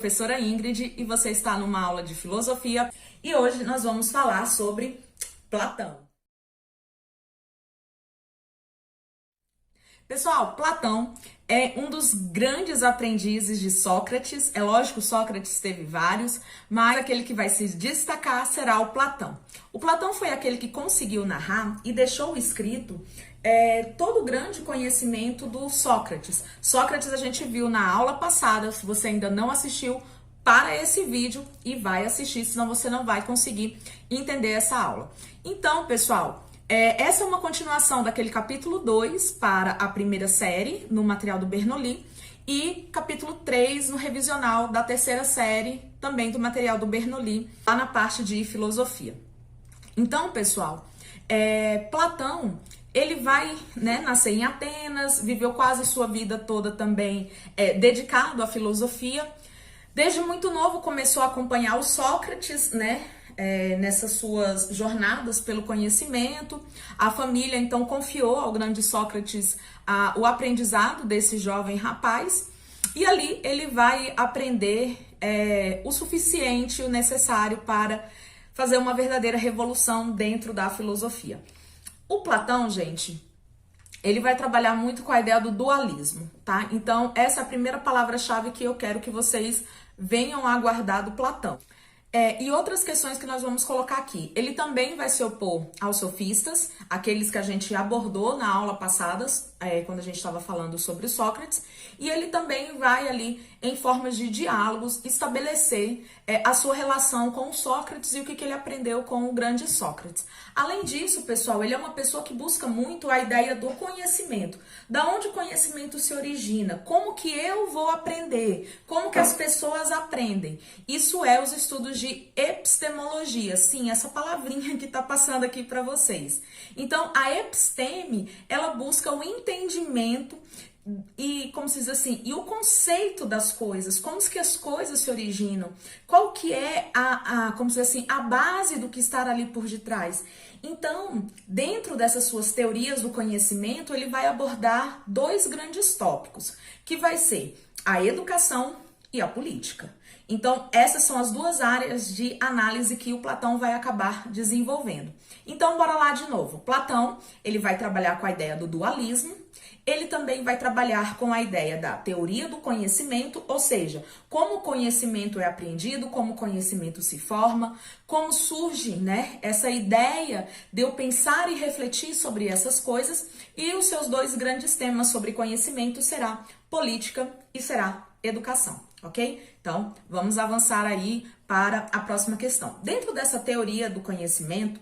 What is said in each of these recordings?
Professora Ingrid e você está numa aula de filosofia e hoje nós vamos falar sobre Platão. Pessoal, Platão é um dos grandes aprendizes de Sócrates. É lógico, Sócrates teve vários, mas aquele que vai se destacar será o Platão. O Platão foi aquele que conseguiu narrar e deixou escrito todo o grande conhecimento do Sócrates. Sócrates a gente viu na aula passada, se você ainda não assistiu, para esse vídeo e vai assistir, senão você não vai conseguir entender essa aula. Então, pessoal, essa é uma continuação daquele capítulo 2 para a primeira série, no material do Bernoulli, e capítulo 3 no revisional da terceira série, também do material do Bernoulli, lá na parte de filosofia. Então, pessoal, Platão, ele vai nascer em Atenas, viveu quase sua vida toda também dedicado à filosofia. Desde muito novo começou a acompanhar o Sócrates, nessas suas jornadas pelo conhecimento. A família então confiou ao grande Sócrates o aprendizado desse jovem rapaz e ali ele vai aprender o suficiente, o necessário para fazer uma verdadeira revolução dentro da filosofia. O Platão, gente, ele vai trabalhar muito com a ideia do dualismo, tá? Então, essa é a primeira palavra-chave que eu quero que vocês venham a guardar do Platão. E outras questões que nós vamos colocar aqui. Ele também vai se opor aos sofistas, aqueles que a gente abordou na aula passada, quando a gente estava falando sobre Sócrates. E ele também vai ali, em formas de diálogos, estabelecer a sua relação com o Sócrates e o que ele aprendeu com o grande Sócrates. Além disso, pessoal, ele é uma pessoa que busca muito a ideia do conhecimento. Da onde o conhecimento se origina? Como que eu vou aprender? Como que as pessoas aprendem? Isso é os estudos de epistemologia. Sim, essa palavrinha que está passando aqui para vocês. Então, a episteme, ela busca o entendimento e, como se diz assim, e o conceito das coisas, como que as coisas se originam, qual que é como se diz assim, a base do que está ali por detrás. Então, dentro dessas suas teorias do conhecimento, ele vai abordar dois grandes tópicos, que vai ser a educação e a política. Então, essas são as duas áreas de análise que o Platão vai acabar desenvolvendo. Então, bora lá de novo. Platão, ele vai trabalhar com a ideia do dualismo, ele também vai trabalhar com a ideia da teoria do conhecimento, ou seja, como o conhecimento é aprendido, como o conhecimento se forma, como surge, essa ideia de eu pensar e refletir sobre essas coisas, e os seus dois grandes temas sobre conhecimento será política e será educação, ok? Então, vamos avançar aí para a próxima questão. Dentro dessa teoria do conhecimento,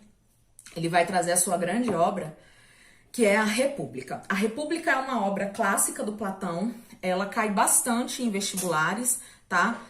ele vai trazer a sua grande obra, que é a República. A República é uma obra clássica do Platão, ela cai bastante em vestibulares, tá?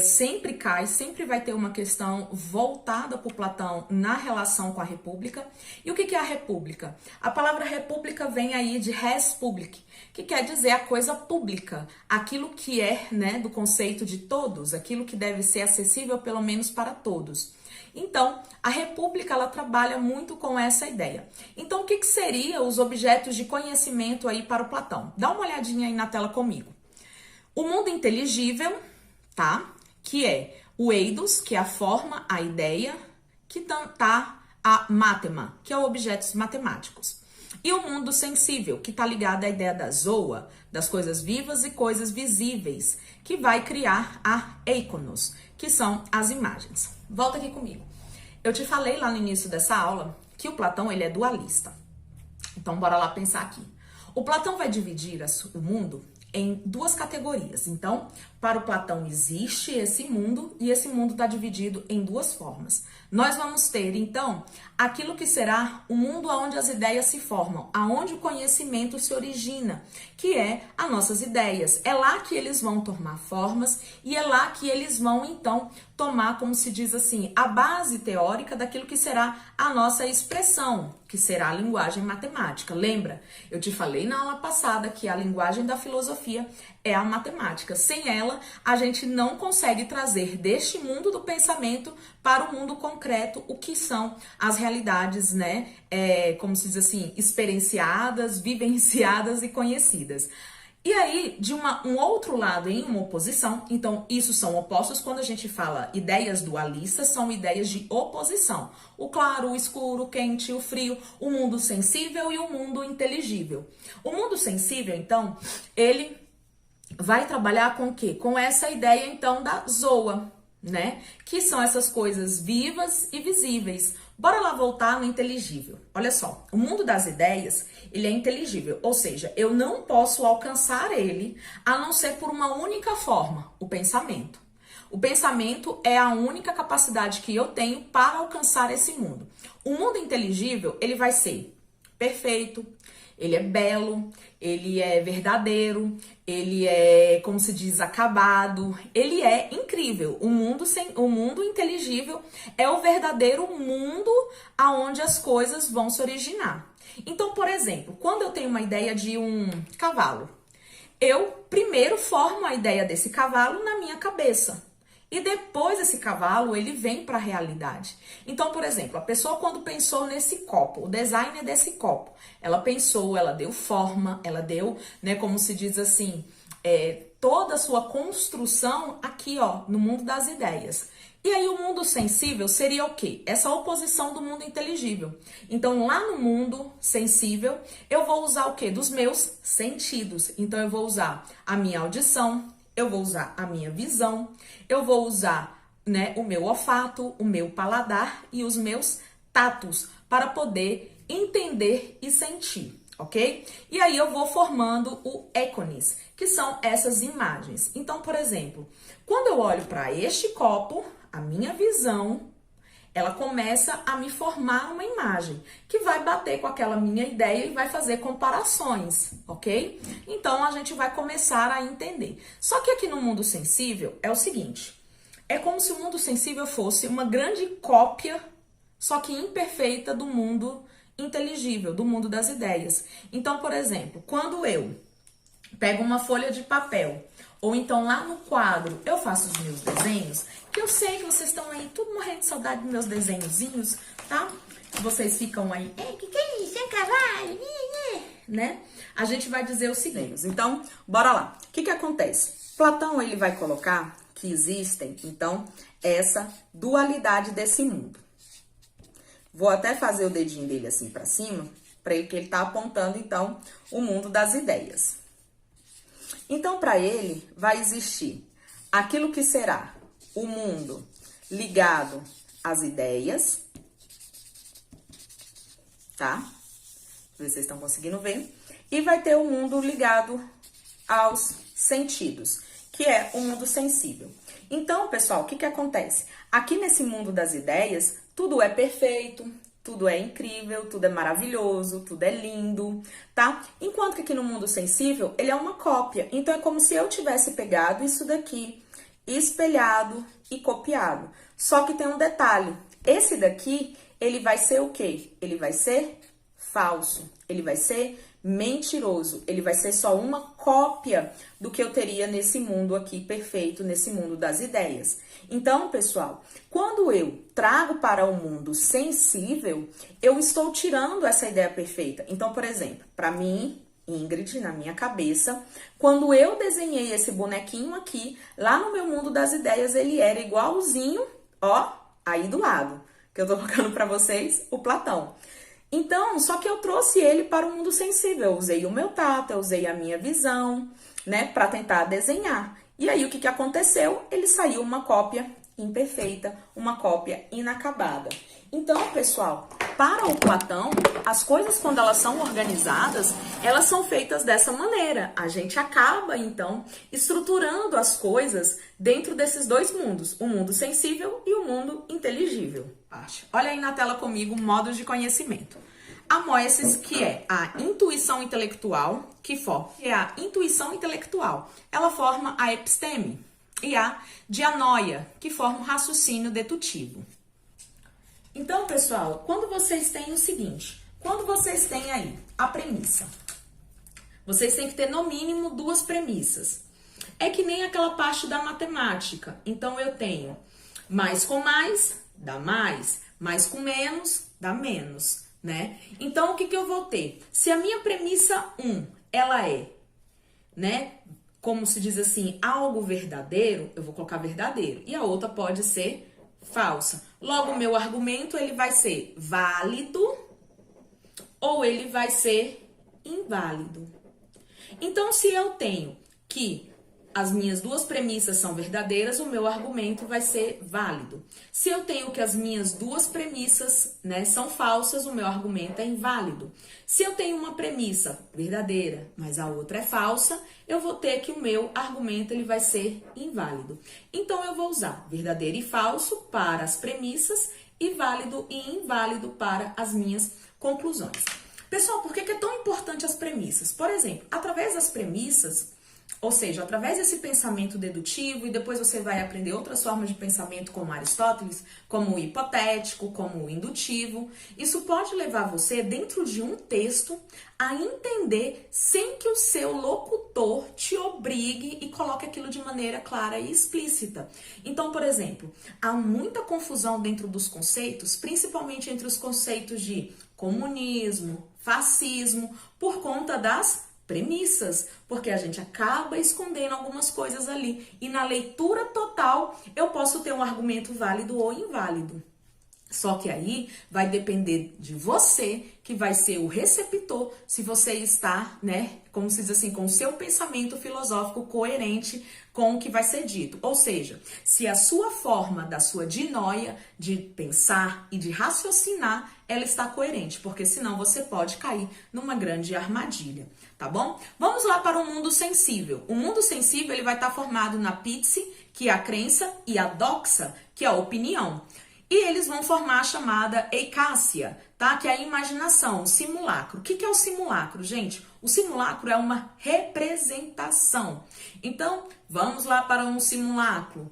Sempre cai, sempre vai ter uma questão voltada por Platão na relação com a República. E o que é a República? A palavra República vem aí de res public, que quer dizer a coisa pública, aquilo que é, do conceito de todos, aquilo que deve ser acessível pelo menos para todos. Então, a República, ela trabalha muito com essa ideia. Então, o que seriam os objetos de conhecimento aí para o Platão? Dá uma olhadinha aí na tela comigo. O mundo inteligível, tá? Que é o eidos, que é a forma, a ideia, que tá a mátema, que é objetos matemáticos. E o mundo sensível, que tá ligado à ideia da zoa, das coisas vivas e coisas visíveis, que vai criar a eikonos, que são as imagens. Volta aqui comigo. Eu te falei lá no início dessa aula que o Platão, ele é dualista. Então, bora lá pensar aqui. O Platão vai dividir o mundo em duas categorias. Então, para o Platão existe esse mundo e esse mundo está dividido em duas formas. Nós vamos ter, então, aquilo que será o mundo onde as ideias se formam, aonde o conhecimento se origina, que é as nossas ideias. É lá que eles vão tomar formas e é lá que eles vão, então, tomar, como se diz assim, a base teórica daquilo que será a nossa expressão, que será a linguagem matemática. Lembra? Eu te falei na aula passada que a linguagem da filosofia é a matemática. Sem ela, a gente não consegue trazer deste mundo do pensamento para o mundo concreto o que são as realidades, como se diz assim, experienciadas, vivenciadas e conhecidas. E aí, de um outro lado, em uma oposição, então isso são opostos. Quando a gente fala ideias dualistas, são ideias de oposição. O claro, o escuro, o quente, o frio, o mundo sensível e o mundo inteligível. O mundo sensível, então, ele vai trabalhar com o quê? Com essa ideia, então, da zoa, né? Que são essas coisas vivas e visíveis. Bora lá voltar no inteligível. Olha só, o mundo das ideias, ele é inteligível, ou seja, eu não posso alcançar ele a não ser por uma única forma, o pensamento. O pensamento é a única capacidade que eu tenho para alcançar esse mundo. O mundo inteligível, ele vai ser perfeito, ele é belo, ele é verdadeiro, ele é, como se diz, acabado, ele é incrível. O mundo inteligível é o verdadeiro mundo aonde as coisas vão se originar. Então, por exemplo, quando eu tenho uma ideia de um cavalo, eu primeiro formo a ideia desse cavalo na minha cabeça. E depois esse cavalo, ele vem para a realidade. Então, por exemplo, a pessoa quando pensou nesse copo, o designer desse copo, ela pensou, ela deu forma, ela deu, né, como se diz assim, toda a sua construção aqui, ó, no mundo das ideias. E aí o mundo sensível seria o quê? Essa oposição do mundo inteligível. Então, lá no mundo sensível, eu vou usar o quê? Dos meus sentidos. Então, eu vou usar a minha audição, eu vou usar a minha visão, eu vou usar, né, o meu olfato, o meu paladar e os meus tatos para poder entender e sentir, ok? E aí eu vou formando o ícones, que são essas imagens. Então, por exemplo, quando eu olho para este copo, a minha visão, ela começa a me formar uma imagem que vai bater com aquela minha ideia e vai fazer comparações, ok? Então, a gente vai começar a entender. Só que aqui no mundo sensível é o seguinte, é como se o mundo sensível fosse uma grande cópia, só que imperfeita do mundo inteligível, do mundo das ideias. Então, por exemplo, quando eu pego uma folha de papel, ou então lá no quadro eu faço os meus desenhos, que eu sei que vocês estão aí tudo morrendo de saudade dos meus desenhozinhos, tá? Vocês ficam aí, que é isso? É cavalo? Né? A gente vai dizer o seguinte, então, bora lá. O que acontece? Platão, ele vai colocar que existem, então, essa dualidade desse mundo. Vou até fazer o dedinho dele assim pra cima, para ele que ele tá apontando, então, o mundo das ideias. Então, para ele, vai existir aquilo que será o mundo ligado às ideias, tá? Vocês estão conseguindo ver. E vai ter o mundo ligado aos sentidos, que é o mundo sensível. Então, pessoal, o que acontece? Aqui nesse mundo das ideias, tudo é perfeito, tudo é incrível, tudo é maravilhoso, tudo é lindo, tá? Enquanto que aqui no mundo sensível, ele é uma cópia. Então, é como se eu tivesse pegado isso daqui, espelhado e copiado. Só que tem um detalhe. Esse daqui, ele vai ser o quê? Ele vai ser falso. Ele vai ser mentiroso. Ele vai ser só uma cópia do que eu teria nesse mundo aqui perfeito, nesse mundo das ideias. Então, pessoal, quando eu trago para o mundo sensível, eu estou tirando essa ideia perfeita. Então, por exemplo, para mim, Ingrid, na minha cabeça, quando eu desenhei esse bonequinho aqui, lá no meu mundo das ideias, ele era igualzinho, ó, aí do lado, que eu tô colocando para vocês, o Platão. Então, só que eu trouxe ele para o mundo sensível, eu usei o meu tato, eu usei a minha visão, né, para tentar desenhar. E aí, o que aconteceu? Ele saiu uma cópia imperfeita, uma cópia inacabada. Então, pessoal, para o Platão, as coisas quando elas são organizadas, elas são feitas dessa maneira. A gente acaba, então, estruturando as coisas dentro desses dois mundos, o mundo sensível e o mundo inteligível. Olha aí na tela comigo modos de conhecimento. A moesis, que é a intuição intelectual, é a intuição intelectual. Ela forma a episteme. E a dianoia, que forma o raciocínio dedutivo. Então, pessoal, quando vocês têm o seguinte, quando vocês têm aí a premissa, vocês têm que ter no mínimo duas premissas. É que nem aquela parte da matemática. Então, eu tenho mais com mais, dá mais com menos, dá menos, né? Então, o que eu vou ter? Se a minha premissa 1, ela é né? Como se diz assim, algo verdadeiro, eu vou colocar verdadeiro. E a outra pode ser falsa. Logo, o meu argumento, ele vai ser válido ou ele vai ser inválido. Então, se eu tenho que as minhas duas premissas são verdadeiras, o meu argumento vai ser válido. Se eu tenho que as minhas duas premissas, né, são falsas, o meu argumento é inválido. Se eu tenho uma premissa verdadeira, mas a outra é falsa, eu vou ter que o meu argumento ele vai ser inválido. Então, eu vou usar verdadeiro e falso para as premissas e válido e inválido para as minhas conclusões. Pessoal, por que é tão importante as premissas? Por exemplo, através das premissas, ou seja, através desse pensamento dedutivo, e depois você vai aprender outras formas de pensamento como Aristóteles, como o hipotético, como o indutivo, isso pode levar você, dentro de um texto, a entender sem que o seu locutor te obrigue e coloque aquilo de maneira clara e explícita. Então, por exemplo, há muita confusão dentro dos conceitos, principalmente entre os conceitos de comunismo, fascismo, por conta das premissas, porque a gente acaba escondendo algumas coisas ali. E na leitura total, eu posso ter um argumento válido ou inválido. Só que aí vai depender de você, que vai ser o receptor, se você está, né, como se diz assim, com o seu pensamento filosófico coerente com o que vai ser dito. Ou seja, se a sua forma da sua dinóia de pensar e de raciocinar, ela está coerente, porque senão você pode cair numa grande armadilha, tá bom? Vamos lá para o mundo sensível. O mundo sensível ele vai estar formado na pítse, que é a crença, e a doxa, que é a opinião. E eles vão formar a chamada eicácia, tá? Que é a imaginação, o simulacro. O que é o simulacro, gente? O simulacro é uma representação. Então, vamos lá para um simulacro.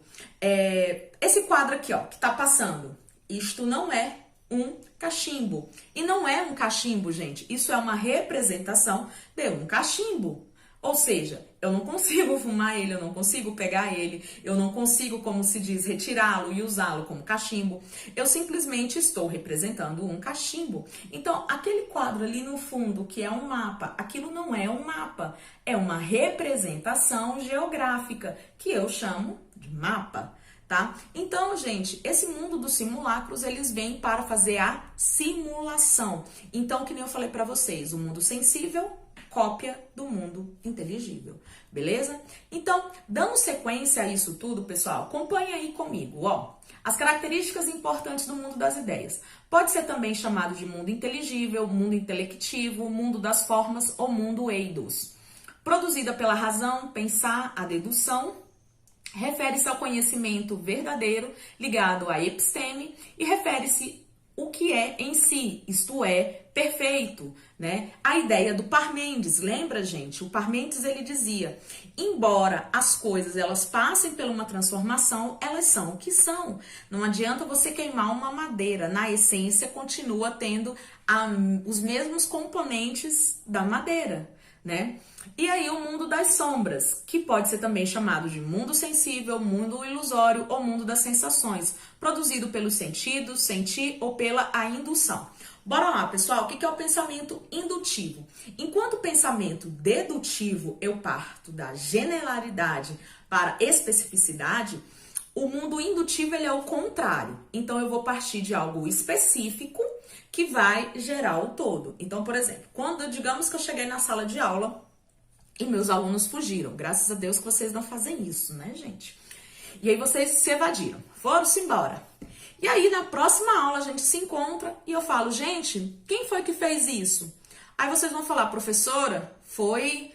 Esse quadro aqui, ó, que tá passando. Isto não é um cachimbo. E não é um cachimbo, gente. Isso é uma representação de um cachimbo. Ou seja, eu não consigo fumar ele, eu não consigo pegar ele, eu não consigo, como se diz, retirá-lo e usá-lo como cachimbo. Eu simplesmente estou representando um cachimbo. Então, aquele quadro ali no fundo, que é um mapa, aquilo não é um mapa, é uma representação geográfica, que eu chamo de mapa, tá? Então, gente, esse mundo dos simulacros, eles vêm para fazer a simulação. Então, que nem eu falei para vocês, o mundo sensível, cópia do mundo inteligível, beleza? Então, dando sequência a isso tudo, pessoal, acompanhe aí comigo, ó. As características importantes do mundo das ideias. Pode ser também chamado de mundo inteligível, mundo intelectivo, mundo das formas ou mundo eidos. Produzida pela razão, pensar, a dedução, refere-se ao conhecimento verdadeiro ligado à episteme e refere-se o que é em si, isto é, perfeito, né? A ideia do Parmênides, lembra, gente? O Parmênides, ele dizia, embora as coisas, elas passem por uma transformação, elas são o que são. Não adianta você queimar uma madeira, na essência, continua tendo os mesmos componentes da madeira, né? E aí o mundo das sombras, que pode ser também chamado de mundo sensível, mundo ilusório ou mundo das sensações, produzido pelos sentidos, sentir ou pela a indução. Bora lá, pessoal, o que é o pensamento indutivo? Enquanto o pensamento dedutivo eu parto da generalidade para especificidade, o mundo indutivo ele é o contrário. Então eu vou partir de algo específico que vai gerar o todo. Então, por exemplo, quando digamos que eu cheguei na sala de aula e meus alunos fugiram. Graças a Deus que vocês não fazem isso, né, gente? E aí vocês se evadiram, foram-se embora. E aí na próxima aula a gente se encontra e eu falo, gente, quem foi que fez isso? Aí vocês vão falar, professora, foi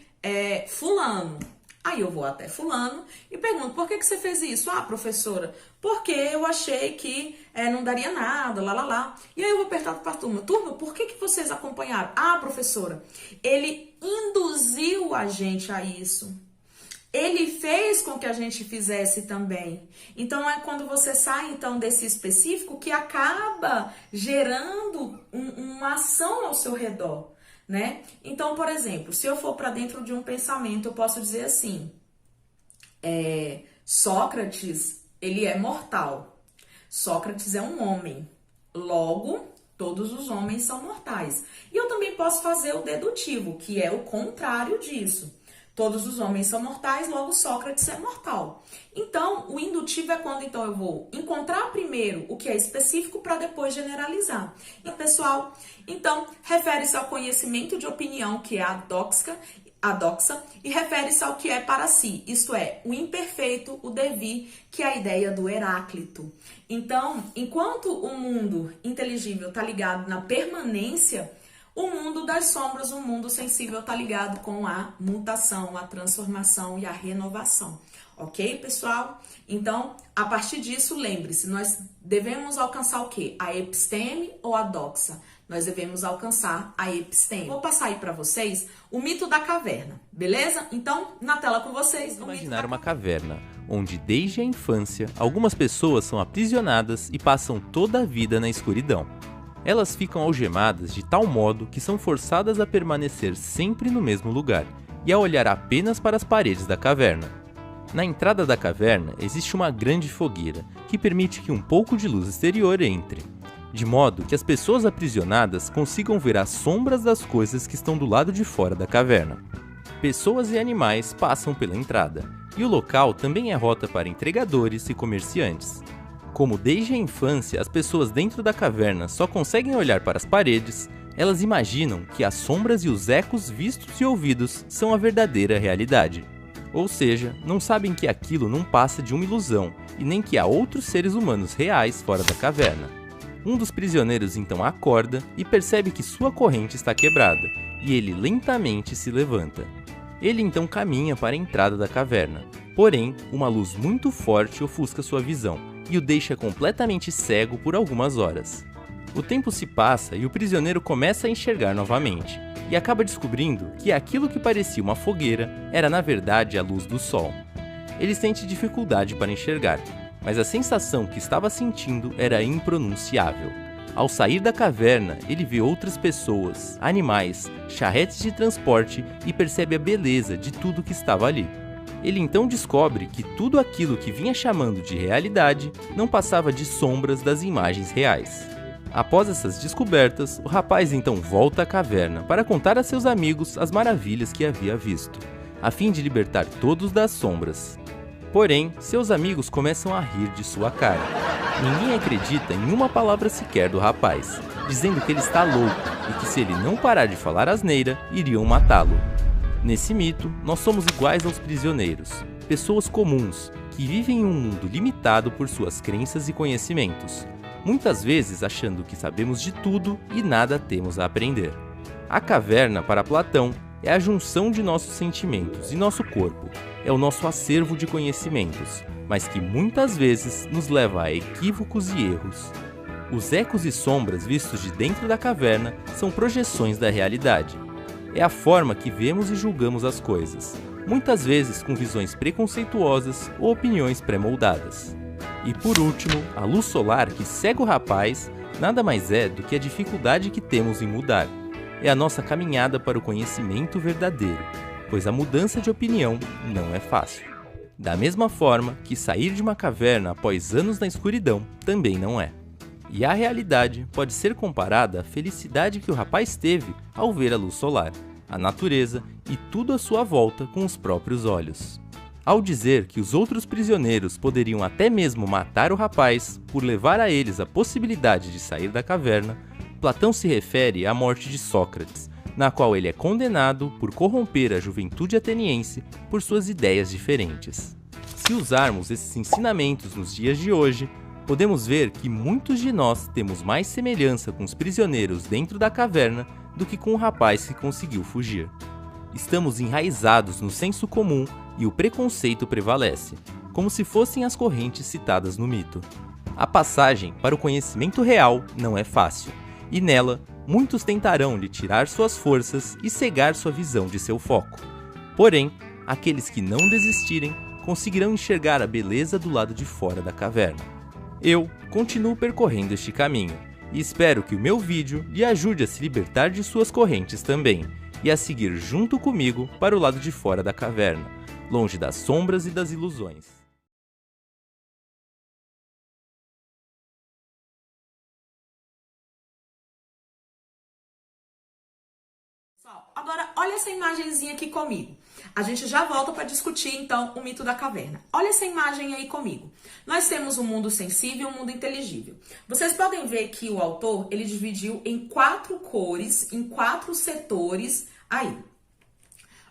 fulano. Aí eu vou até fulano e pergunto, por que você fez isso? Ah, professora, porque eu achei que não daria nada, lá. E aí eu vou perguntar para a turma, por que vocês acompanharam? Ah, professora, ele induziu a gente a isso. Ele fez com que a gente fizesse também. Então, é quando você sai, então, desse específico que acaba gerando uma ação ao seu redor, né? Então, por exemplo, se eu for para dentro de um pensamento, eu posso dizer assim, Sócrates, ele é mortal. Sócrates é um homem. Logo, todos os homens são mortais. E eu também posso fazer o dedutivo, que é o contrário disso. Todos os homens são mortais, logo Sócrates é mortal. Então, o indutivo é quando então eu vou encontrar primeiro o que é específico para depois generalizar. E pessoal, então refere-se ao conhecimento de opinião, que é a doxa, e refere-se ao que é para si, isto é, o imperfeito, o devir, que é a ideia do Heráclito. Então, enquanto o mundo inteligível está ligado na permanência, o mundo das sombras, o mundo sensível, está ligado com a mutação, a transformação e a renovação. Ok, pessoal? Então, a partir disso, lembre-se, nós devemos alcançar o quê? A episteme ou a doxa? Nós devemos alcançar a episteme. Vou passar aí para vocês o mito da caverna, beleza? Então, na tela com vocês. Imaginar uma caverna, onde desde a infância, algumas pessoas são aprisionadas e passam toda a vida na escuridão. Elas ficam algemadas de tal modo que são forçadas a permanecer sempre no mesmo lugar e a olhar apenas para as paredes da caverna. Na entrada da caverna existe uma grande fogueira que permite que um pouco de luz exterior entre, de modo que as pessoas aprisionadas consigam ver as sombras das coisas que estão do lado de fora da caverna. Pessoas e animais passam pela entrada, e o local também é rota para entregadores e comerciantes. Como desde a infância as pessoas dentro da caverna só conseguem olhar para as paredes, elas imaginam que as sombras e os ecos vistos e ouvidos são a verdadeira realidade. Ou seja, não sabem que aquilo não passa de uma ilusão e nem que há outros seres humanos reais fora da caverna. Um dos prisioneiros então acorda e percebe que sua corrente está quebrada, e ele lentamente se levanta. Ele então caminha para a entrada da caverna, porém, uma luz muito forte ofusca sua visão e o deixa completamente cego por algumas horas. O tempo se passa e o prisioneiro começa a enxergar novamente, e acaba descobrindo que aquilo que parecia uma fogueira era na verdade a luz do sol. Ele sente dificuldade para enxergar, mas a sensação que estava sentindo era impronunciável. Ao sair da caverna, ele vê outras pessoas, animais, charretes de transporte e percebe a beleza de tudo que estava ali. Ele então descobre que tudo aquilo que vinha chamando de realidade não passava de sombras das imagens reais. Após essas descobertas, o rapaz então volta à caverna para contar a seus amigos as maravilhas que havia visto, a fim de libertar todos das sombras. Porém, seus amigos começam a rir de sua cara. Ninguém acredita em uma palavra sequer do rapaz, dizendo que ele está louco e que se ele não parar de falar asneira, iriam matá-lo. Nesse mito, nós somos iguais aos prisioneiros, pessoas comuns, que vivem em um mundo limitado por suas crenças e conhecimentos, muitas vezes achando que sabemos de tudo e nada temos a aprender. A caverna, para Platão, é a junção de nossos sentimentos e nosso corpo, é o nosso acervo de conhecimentos, mas que muitas vezes nos leva a equívocos e erros. Os ecos e sombras vistos de dentro da caverna são projeções da realidade. É a forma que vemos e julgamos as coisas, muitas vezes com visões preconceituosas ou opiniões pré-moldadas. E por último, a luz solar que cega o rapaz nada mais é do que a dificuldade que temos em mudar. É a nossa caminhada para o conhecimento verdadeiro, pois a mudança de opinião não é fácil. Da mesma forma que sair de uma caverna após anos na escuridão também não é. E a realidade pode ser comparada à felicidade que o rapaz teve ao ver a luz solar, a natureza e tudo à sua volta com os próprios olhos. Ao dizer que os outros prisioneiros poderiam até mesmo matar o rapaz por levar a eles a possibilidade de sair da caverna, Platão se refere à morte de Sócrates, na qual ele é condenado por corromper a juventude ateniense por suas ideias diferentes. Se usarmos esses ensinamentos nos dias de hoje, podemos ver que muitos de nós temos mais semelhança com os prisioneiros dentro da caverna do que com o rapaz que conseguiu fugir. Estamos enraizados no senso comum e o preconceito prevalece, como se fossem as correntes citadas no mito. A passagem para o conhecimento real não é fácil, e nela, muitos tentarão lhe tirar suas forças e cegar sua visão de seu foco. Porém, aqueles que não desistirem conseguirão enxergar a beleza do lado de fora da caverna. Eu continuo percorrendo este caminho, e espero que o meu vídeo lhe ajude a se libertar de suas correntes também, e a seguir junto comigo para o lado de fora da caverna, longe das sombras e das ilusões. Agora, olha essa imagenzinha aqui comigo. A gente já volta para discutir, então, o mito da caverna. Olha essa imagem aí comigo. Nós temos um mundo sensível e um mundo inteligível. Vocês podem ver que o autor, ele dividiu em 4 cores, em 4 setores aí.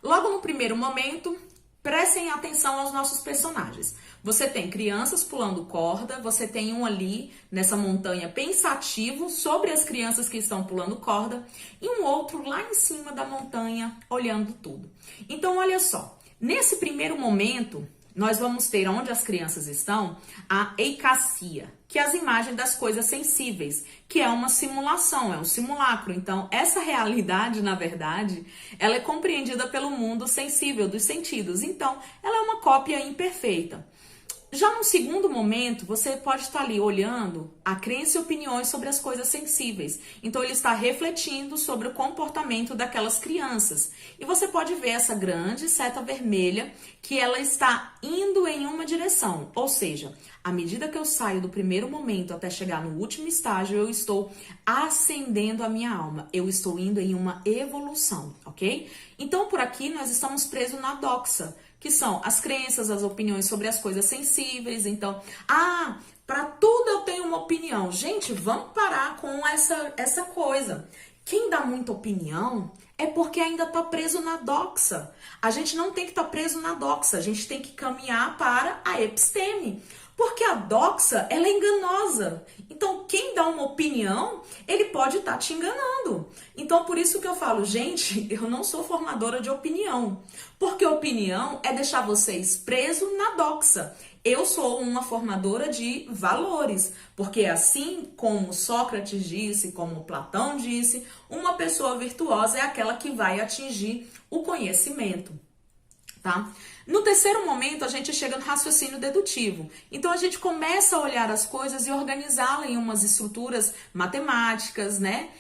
Logo no primeiro momento, prestem atenção aos nossos personagens. Você tem crianças pulando corda, você tem um ali nessa montanha pensativo sobre as crianças que estão pulando corda e um outro lá em cima da montanha olhando tudo. Então, olha só, nesse primeiro momento, nós vamos ter onde as crianças estão a eicacia, que é as imagens das coisas sensíveis, que é uma simulação, é um simulacro. Então, essa realidade, na verdade, ela é compreendida pelo mundo sensível dos sentidos. Então, ela é uma cópia imperfeita. Já no segundo momento, você pode estar ali olhando a crença e opiniões sobre as coisas sensíveis. Então, ele está refletindo sobre o comportamento daquelas crianças. E você pode ver essa grande seta vermelha que ela está indo em uma direção. Ou seja, à medida que eu saio do primeiro momento até chegar no último estágio, eu estou ascendendo a minha alma. Eu estou indo em uma evolução, ok? Então, por aqui, nós estamos presos na doxa, que são as crenças, as opiniões sobre as coisas sensíveis. Então, para tudo eu tenho uma opinião. Gente, vamos parar com essa coisa. Quem dá muita opinião é porque ainda está preso na doxa. A gente não tem que estar preso na doxa, a gente tem que caminhar para a episteme. Porque a doxa, ela é enganosa. Então, quem dá uma opinião, ele pode estar te enganando. Então, por isso que eu falo, gente, eu não sou formadora de opinião. Porque opinião é deixar vocês presos na doxa. Eu sou uma formadora de valores. Porque assim como Sócrates disse, como Platão disse, uma pessoa virtuosa é aquela que vai atingir o conhecimento. Tá? No terceiro momento, a gente chega no raciocínio dedutivo. Então, a gente começa a olhar as coisas e organizá-las em umas estruturas matemáticas, né?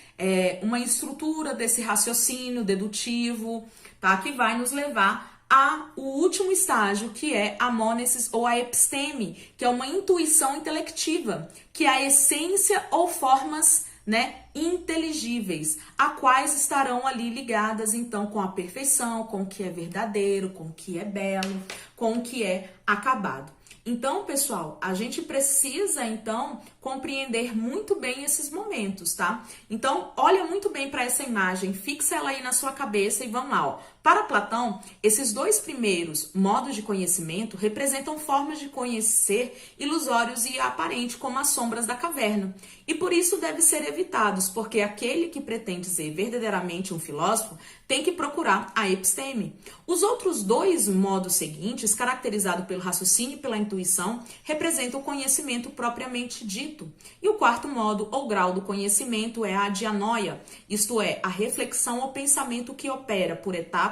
Uma estrutura desse raciocínio dedutivo, tá? Que vai nos levar ao último estágio, que é a mônesis ou a episteme, que é uma intuição intelectiva, que é a essência ou formas, né, inteligíveis, a quais estarão ali ligadas então com a perfeição, com o que é verdadeiro, com o que é belo, com o que é acabado. Então, pessoal, a gente precisa então compreender muito bem esses momentos, tá? Então, olha muito bem para essa imagem, fixa ela aí na sua cabeça e vamos lá, ó. Para Platão, esses 2 primeiros modos de conhecimento representam formas de conhecer ilusórios e aparentes, como as sombras da caverna. E por isso devem ser evitados, porque aquele que pretende ser verdadeiramente um filósofo tem que procurar a episteme. Os outros 2 modos seguintes, caracterizados pelo raciocínio e pela intuição, representam o conhecimento propriamente dito. E o 4º modo, ou grau do conhecimento, é a dianoia, isto é, a reflexão ou pensamento que opera por etapas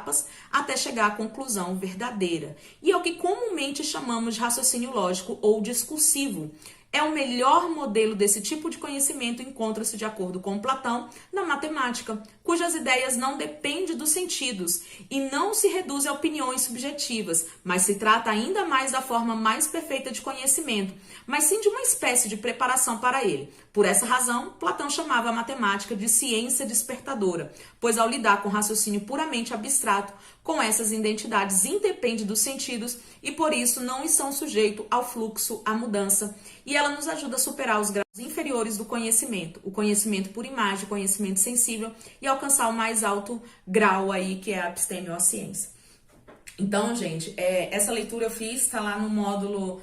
até chegar à conclusão verdadeira. E é o que comumente chamamos de raciocínio lógico ou discursivo. É o melhor modelo desse tipo de conhecimento, encontra-se, de acordo com Platão, na matemática, cujas ideias não dependem dos sentidos e não se reduzem a opiniões subjetivas, mas se trata ainda mais da forma mais perfeita de conhecimento, mas sim de uma espécie de preparação para ele. Por essa razão, Platão chamava a matemática de ciência despertadora, pois ao lidar com raciocínio puramente abstrato, com essas identidades independe dos sentidos e por isso não estão sujeitos ao fluxo, à mudança, e ela nos ajuda a superar os graus inferiores do conhecimento, o conhecimento por imagem, o conhecimento sensível, e alcançar o mais alto grau aí, que é a episteme ou a ciência. Então, gente, essa leitura eu fiz, está lá no módulo,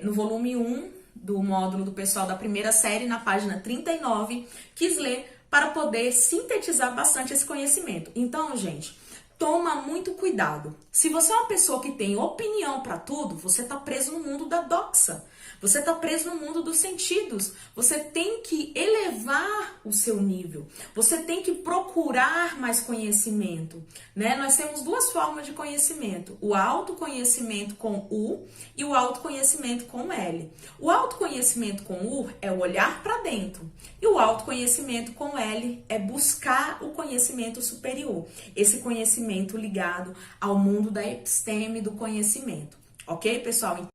no volume 1 do módulo do pessoal da primeira série, na página 39, quis ler para poder sintetizar bastante esse conhecimento. Então, gente, toma muito cuidado. Se você é uma pessoa que tem opinião para tudo, você está preso no mundo da doxa. Você está preso no mundo dos sentidos. Você tem que elevar o seu nível. Você tem que procurar mais conhecimento, né? Nós temos 2 formas de conhecimento. O autoconhecimento com U e o autoconhecimento com L. O autoconhecimento com U é o olhar para dentro. E o autoconhecimento com L é buscar o conhecimento superior. Esse conhecimento ligado ao mundo da episteme do conhecimento. Ok, pessoal?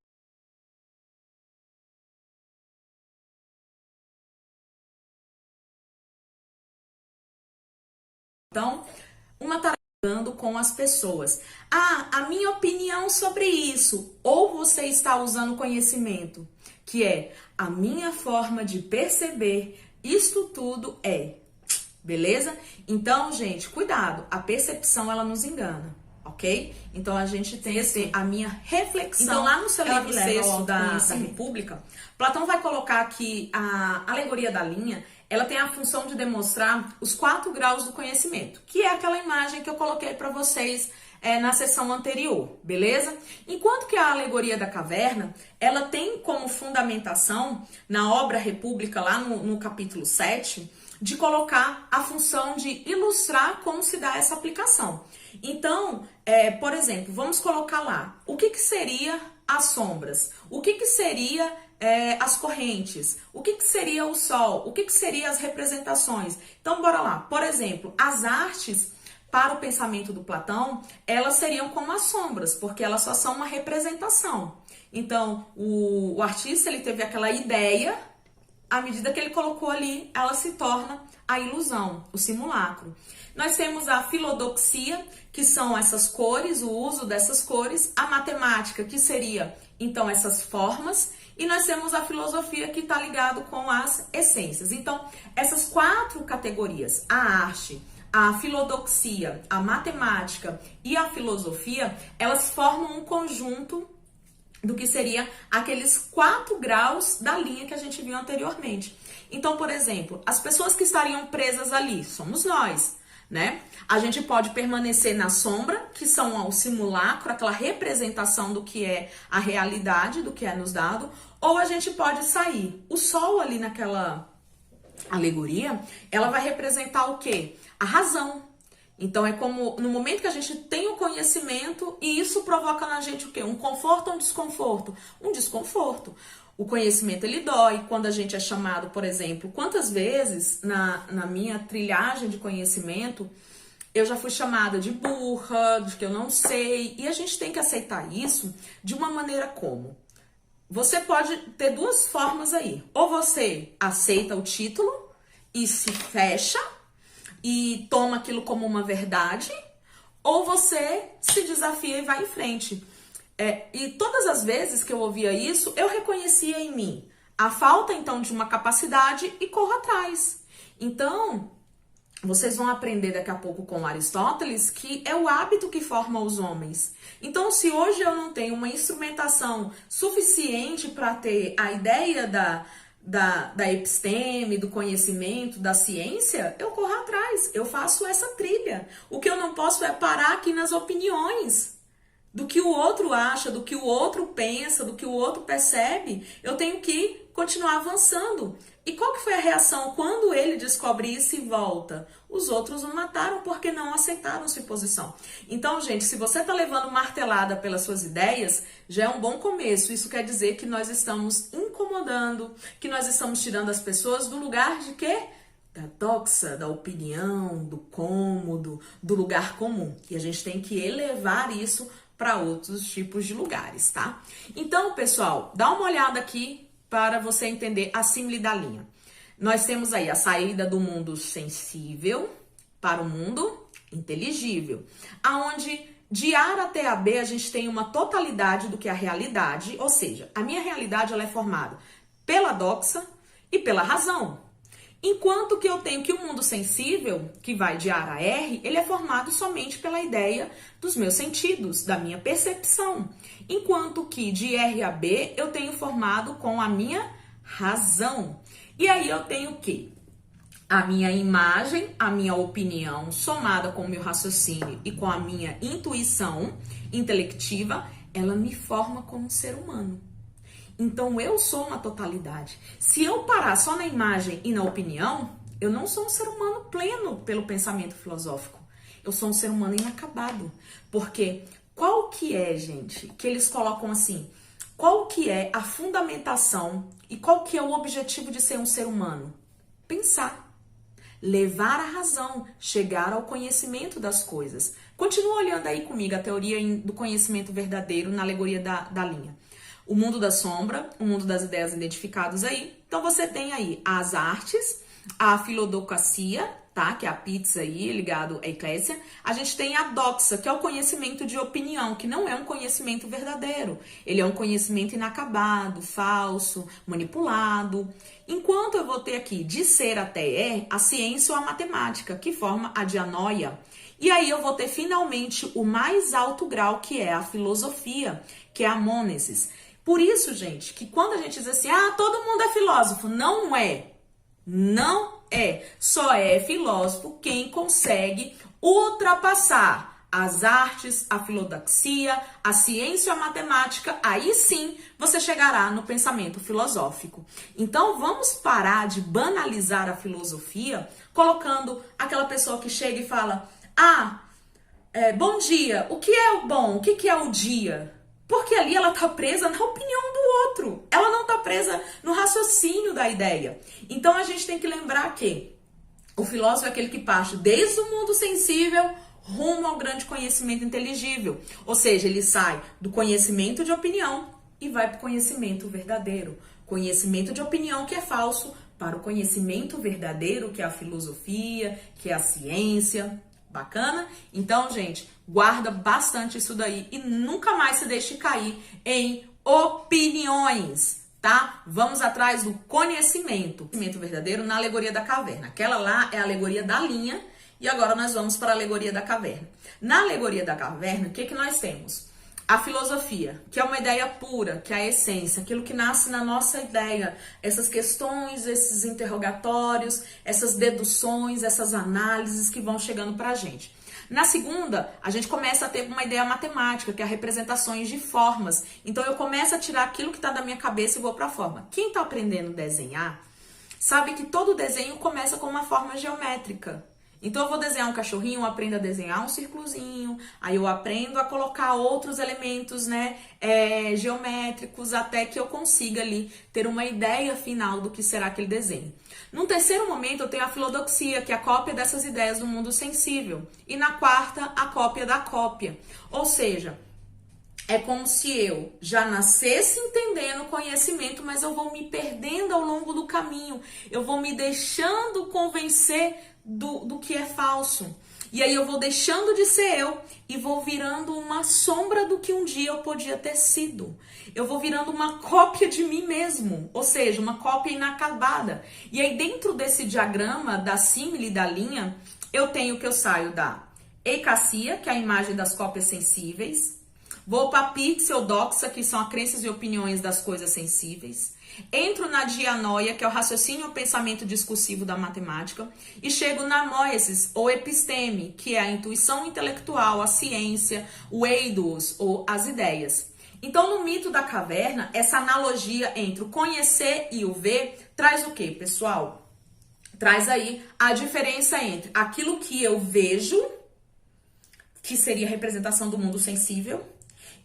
Então, uma tarefa com as pessoas. Ah, a minha opinião sobre isso. Ou você está usando conhecimento, que é a minha forma de perceber isto tudo é. Beleza? Então, gente, cuidado. A percepção, ela nos engana. Ok? Então, a gente tem a minha reflexão. Então, lá no seu livro sexto da República, Platão vai colocar que a alegoria da linha, ela tem a função de demonstrar os 4 graus do conhecimento, que é aquela imagem que eu coloquei para vocês na sessão anterior, beleza? Enquanto que a alegoria da caverna, ela tem como fundamentação, na obra República, lá no capítulo 7, de colocar a função de ilustrar como se dá essa aplicação. Então, por exemplo, vamos colocar lá, o que seria as sombras? O que seria as correntes? O que seria o sol? O que seria as representações? Então, bora lá. Por exemplo, as artes, para o pensamento do Platão, elas seriam como as sombras, porque elas só são uma representação. Então, o artista, ele teve aquela ideia, à medida que ele colocou ali, ela se torna a ilusão, o simulacro. Nós temos a filodoxia, que são essas cores, o uso dessas cores, a matemática, que seria, então, essas formas, e nós temos a filosofia, que está ligado com as essências. Então, essas 4 categorias, a arte, a filodoxia, a matemática e a filosofia, elas formam um conjunto do que seria aqueles 4 graus da linha que a gente viu anteriormente. Então, por exemplo, as pessoas que estariam presas ali, somos nós, né? A gente pode permanecer na sombra, que são o simulacro, aquela representação do que é a realidade, do que é nos dado, ou a gente pode sair. O sol ali naquela alegoria, ela vai representar o quê? A razão. Então, é como no momento que a gente tem o conhecimento e isso provoca na gente o quê? Um conforto ou um desconforto? Um desconforto. O conhecimento, ele dói quando a gente é chamado, por exemplo, quantas vezes na minha trilhagem de conhecimento eu já fui chamada de burra, de que eu não sei, e a gente tem que aceitar isso de uma maneira como? Você pode ter 2 formas aí. Ou você aceita o título e se fecha e toma aquilo como uma verdade, ou você se desafia e vai em frente. E todas as vezes que eu ouvia isso, eu reconhecia em mim a falta, então, de uma capacidade e corro atrás. Então, vocês vão aprender daqui a pouco com Aristóteles que é o hábito que forma os homens. Então, se hoje eu não tenho uma instrumentação suficiente para ter a ideia da episteme, do conhecimento, da ciência, eu corro atrás, eu faço essa trilha. O que eu não posso é parar aqui nas opiniões do que o outro acha, do que o outro pensa, do que o outro percebe. Eu tenho que continuar avançando. E qual que foi a reação quando ele descobre isso e volta? Os outros o mataram porque não aceitaram sua posição. Então, gente, se você está levando martelada pelas suas ideias, já é um bom começo. Isso quer dizer que nós estamos incomodando, que nós estamos tirando as pessoas do lugar de quê? Da doxa, da opinião, do cômodo, do lugar comum. E a gente tem que elevar isso para outros tipos de lugares, tá? Então, pessoal, dá uma olhada aqui para você entender a símile da linha. Nós temos aí a saída do mundo sensível para o mundo inteligível, aonde de A até a B a gente tem uma totalidade do que é a realidade, ou seja, a minha realidade ela é formada pela doxa e pela razão. Enquanto que eu tenho que o mundo sensível, que vai de A a R, ele é formado somente pela ideia dos meus sentidos, da minha percepção. Enquanto que de R a B, eu tenho formado com a minha razão. E aí eu tenho o quê? A minha imagem, a minha opinião, somada com o meu raciocínio e com a minha intuição intelectiva, ela me forma como ser humano. Então, eu sou uma totalidade. Se eu parar só na imagem e na opinião, eu não sou um ser humano pleno pelo pensamento filosófico. Eu sou um ser humano inacabado. Porque qual que é, gente, que eles colocam assim, qual que é a fundamentação e qual que é o objetivo de ser um ser humano? Pensar. Levar a razão, chegar ao conhecimento das coisas. Continua olhando aí comigo a teoria do conhecimento verdadeiro na alegoria da linha. O mundo da sombra, o mundo das ideias identificados aí. Então, você tem aí as artes, a filodoxia, tá? Que é a pizza aí, ligado à eclésia. A gente tem a doxa, que é o conhecimento de opinião, que não é um conhecimento verdadeiro. Ele é um conhecimento inacabado, falso, manipulado. Enquanto eu vou ter aqui de ser até é, a ciência ou a matemática, que forma a dianoia. E aí eu vou ter finalmente o mais alto grau, que é a filosofia, que é a mônesis. Por isso, gente, que quando a gente diz assim, todo mundo é filósofo, não é. Não é. Só é filósofo quem consegue ultrapassar as artes, a filodoxia, a ciência, a matemática. Aí sim você chegará no pensamento filosófico. Então vamos parar de banalizar a filosofia, colocando aquela pessoa que chega e fala, bom dia, o que é o bom? O que é o dia? Porque ali ela tá presa na opinião do outro. Ela não tá presa no raciocínio da ideia. Então a gente tem que lembrar que o filósofo é aquele que parte desde o mundo sensível rumo ao grande conhecimento inteligível. Ou seja, ele sai do conhecimento de opinião e vai para o conhecimento verdadeiro. Conhecimento de opinião que é falso para o conhecimento verdadeiro, que é a filosofia, que é a ciência. Bacana? Então, gente, guarda bastante isso daí e nunca mais se deixe cair em opiniões, tá? Vamos atrás do conhecimento. Conhecimento verdadeiro na alegoria da caverna. Aquela lá é a alegoria da linha e agora nós vamos para a alegoria da caverna. Na alegoria da caverna, o que nós temos? A filosofia, que é uma ideia pura, que é a essência, aquilo que nasce na nossa ideia, essas questões, esses interrogatórios, essas deduções, essas análises que vão chegando pra gente. Na segunda, a gente começa a ter uma ideia matemática, que é representações de formas. Então eu começo a tirar aquilo que está da minha cabeça e vou para a forma. Quem está aprendendo a desenhar, sabe que todo desenho começa com uma forma geométrica. Então eu vou desenhar um cachorrinho, eu aprendo a desenhar um círculozinho, aí eu aprendo a colocar outros elementos, né, geométricos, até que eu consiga ali ter uma ideia final do que será aquele desenho. Num terceiro momento eu tenho a filodoxia, que é a cópia dessas ideias do mundo sensível. E na quarta, a cópia da cópia. Ou seja, é como se eu já nascesse entendendo o conhecimento, mas eu vou me perdendo ao longo do caminho. Eu vou me deixando convencer do que é falso. E aí eu vou deixando de ser eu e vou virando uma sombra do que um dia eu podia ter sido. Eu vou virando uma cópia de mim mesmo, ou seja, uma cópia inacabada. E aí dentro desse diagrama da símile da linha, eu tenho que eu saio da eicacia, que é a imagem das cópias sensíveis. Vou para a pixeldoxa, que são as crenças e opiniões das coisas sensíveis. Entro na dianoia, que é o raciocínio ou pensamento discursivo da matemática. E chego na noesis, ou episteme, que é a intuição intelectual, a ciência, o eidos, ou as ideias. Então, no mito da caverna, essa analogia entre o conhecer e o ver traz o quê, pessoal? Traz aí a diferença entre aquilo que eu vejo, que seria a representação do mundo sensível,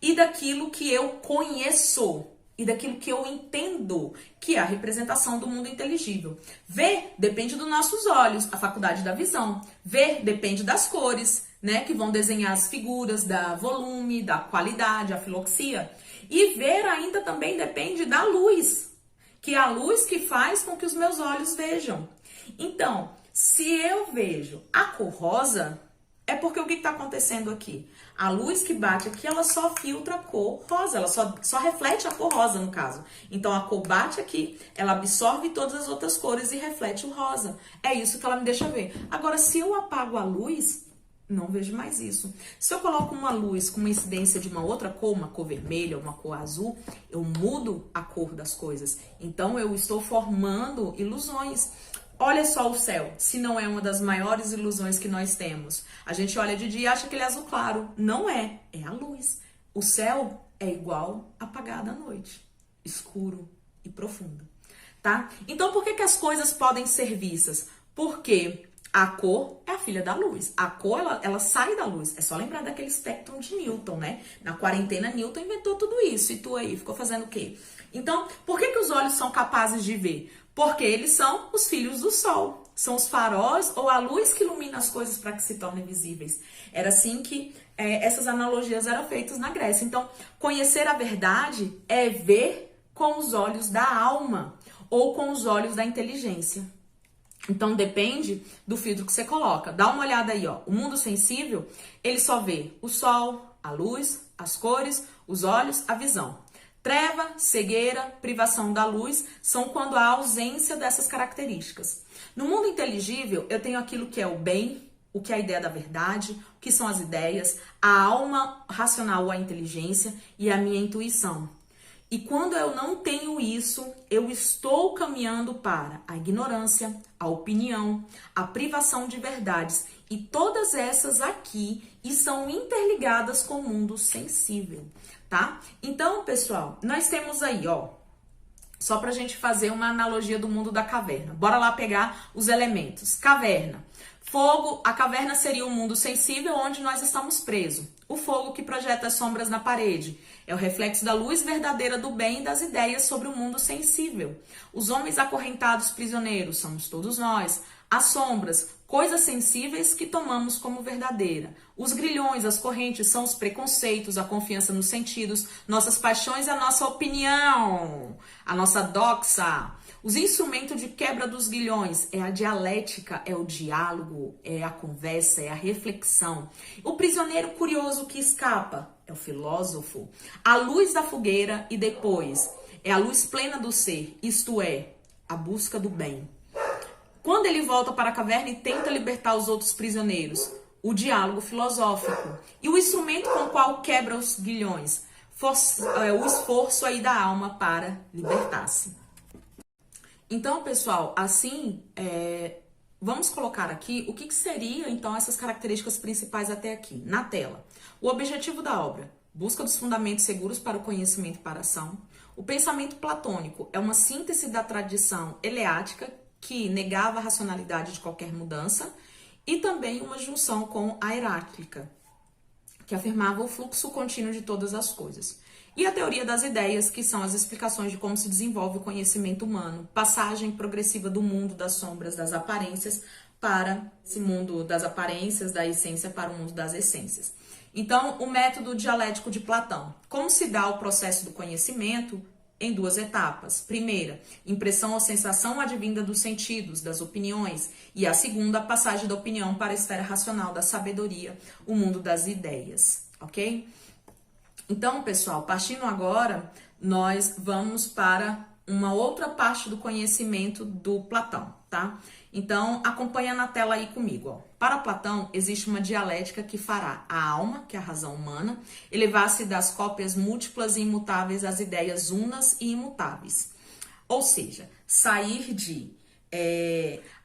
e daquilo que eu conheço, e daquilo que eu entendo, que é a representação do mundo inteligível. Ver depende dos nossos olhos, a faculdade da visão. Ver depende das cores, né, que vão desenhar as figuras, da volume, da qualidade, a filoxia. E ver ainda também depende da luz, que é a luz que faz com que os meus olhos vejam. Então, se eu vejo a cor rosa, é porque o que está acontecendo aqui? A luz que bate aqui, ela só filtra a cor rosa, ela só reflete a cor rosa, no caso. Então, a cor bate aqui, ela absorve todas as outras cores e reflete o rosa. É isso que ela me deixa ver. Agora, se eu apago a luz, não vejo mais isso. Se eu coloco uma luz com uma incidência de uma outra cor, uma cor vermelha, uma cor azul, eu mudo a cor das coisas. Então, eu estou formando ilusões. Olha só o céu, se não é uma das maiores ilusões que nós temos. A gente olha de dia e acha que ele é azul claro. Não é, é a luz. O céu é igual apagado à noite, escuro e profundo, tá? Então, por que as coisas podem ser vistas? Porque a cor é a filha da luz. A cor, ela sai da luz. É só lembrar daquele espectro de Newton, né? Na quarentena, Newton inventou tudo isso. E tu aí, ficou fazendo o quê? Então, por que os olhos são capazes de ver? Porque eles são os filhos do sol. São os faróis ou a luz que ilumina as coisas para que se tornem visíveis. Era assim que essas analogias eram feitas na Grécia. Então, conhecer a verdade é ver com os olhos da alma ou com os olhos da inteligência. Então depende do filtro que você coloca. Dá uma olhada aí, ó. O mundo sensível, ele só vê o sol, a luz, as cores, os olhos, a visão. Treva, cegueira, privação da luz são quando há ausência dessas características. No mundo inteligível, eu tenho aquilo que é o bem, o que é a ideia da verdade, o que são as ideias, a alma racional ou a inteligência e a minha intuição. E quando eu não tenho isso, eu estou caminhando para a ignorância, a opinião, a privação de verdades. E todas essas aqui estão interligadas com o mundo sensível, tá? Então, pessoal, nós temos aí, ó, só pra gente fazer uma analogia do mundo da caverna. Bora lá pegar os elementos. Caverna. Fogo, a caverna seria o mundo sensível onde nós estamos presos. O fogo que projeta as sombras na parede é o reflexo da luz verdadeira do bem e das ideias sobre o mundo sensível. Os homens acorrentados prisioneiros somos todos nós. As sombras, coisas sensíveis que tomamos como verdadeira. Os grilhões, as correntes são os preconceitos, a confiança nos sentidos, nossas paixões e a nossa opinião, a nossa doxa. Os instrumentos de quebra dos grilhões é a dialética, é o diálogo, é a conversa, é a reflexão. O prisioneiro curioso que escapa é o filósofo. A luz da fogueira e depois é a luz plena do ser, isto é, a busca do bem. Quando ele volta para a caverna e tenta libertar os outros prisioneiros, o diálogo filosófico. E o instrumento com o qual quebra os grilhões, o esforço aí da alma para libertar-se. Então, pessoal, assim, vamos colocar aqui o que seria, então, essas características principais até aqui, na tela. O objetivo da obra, busca dos fundamentos seguros para o conhecimento e para a ação. O pensamento platônico é uma síntese da tradição eleática que negava a racionalidade de qualquer mudança e também uma junção com a heráclita, que afirmava o fluxo contínuo de todas as coisas. E a teoria das ideias, que são as explicações de como se desenvolve o conhecimento humano, passagem progressiva do mundo das sombras, das aparências, para esse mundo das aparências, da essência, para o mundo das essências. Então, o método dialético de Platão. Como se dá o processo do conhecimento? Em duas etapas. Primeira, impressão ou sensação advinda dos sentidos, das opiniões. E a segunda, a passagem da opinião para a esfera racional, da sabedoria, o mundo das ideias. Ok? Então, pessoal, partindo agora, nós vamos para uma outra parte do conhecimento do Platão, tá? Então, acompanha na tela aí comigo, ó. Para Platão, existe uma dialética que fará a alma, que é a razão humana, elevar-se das cópias múltiplas e imutáveis às ideias unas e imutáveis. Ou seja, sair de...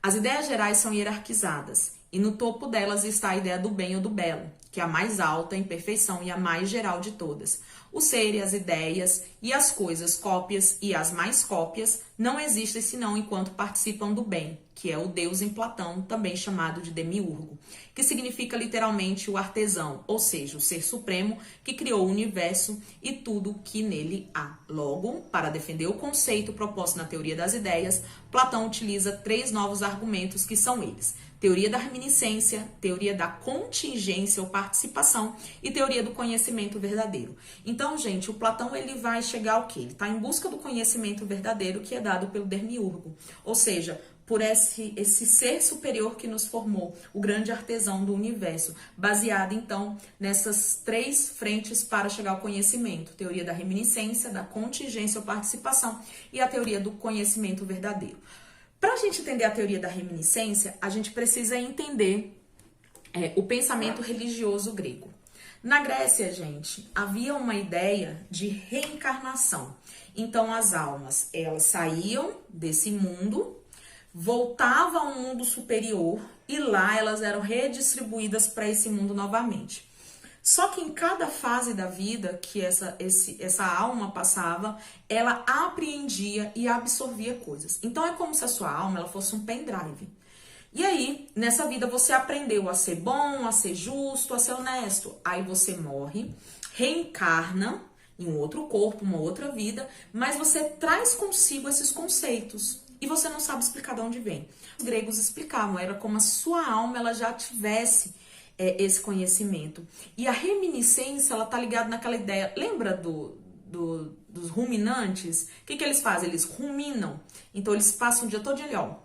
as ideias gerais são hierarquizadas, e no topo delas está a ideia do bem ou do belo, que é a mais alta em perfeição e a mais geral de todas. O ser e as ideias e as coisas cópias e as mais cópias não existem senão enquanto participam do bem, que é o Deus em Platão, também chamado de demiurgo, que significa literalmente o artesão, ou seja, o ser supremo que criou o universo e tudo que nele há. Logo, para defender o conceito proposto na teoria das ideias, Platão utiliza 3 novos argumentos que são eles: teoria da reminiscência, teoria da contingência ou participação e teoria do conhecimento verdadeiro. Então, gente, o Platão ele vai chegar ao quê? Ele está em busca do conhecimento verdadeiro que é dado pelo demiurgo, ou seja, por esse ser superior que nos formou, o grande artesão do universo, baseado, então, nessas 3 frentes para chegar ao conhecimento: teoria da reminiscência, da contingência ou participação e a teoria do conhecimento verdadeiro. Para a gente entender a teoria da reminiscência, a gente precisa entender o pensamento religioso grego. Na Grécia, gente, havia uma ideia de reencarnação. Então, as almas, elas saíam desse mundo, voltavam ao mundo superior e lá elas eram redistribuídas para esse mundo novamente. Só que em cada fase da vida que essa alma passava, ela apreendia e absorvia coisas. Então é como se a sua alma ela fosse um pendrive. E aí, nessa vida você aprendeu a ser bom, a ser justo, a ser honesto. Aí você morre, reencarna em um outro corpo, uma outra vida, mas você traz consigo esses conceitos. E você não sabe explicar de onde vem. Os gregos explicavam, era como a sua alma ela já tivesse esse conhecimento. E a reminiscência, ela tá ligada naquela ideia, lembra dos ruminantes? O que eles fazem? Eles ruminam. Então, eles passam o dia todo ali, ó,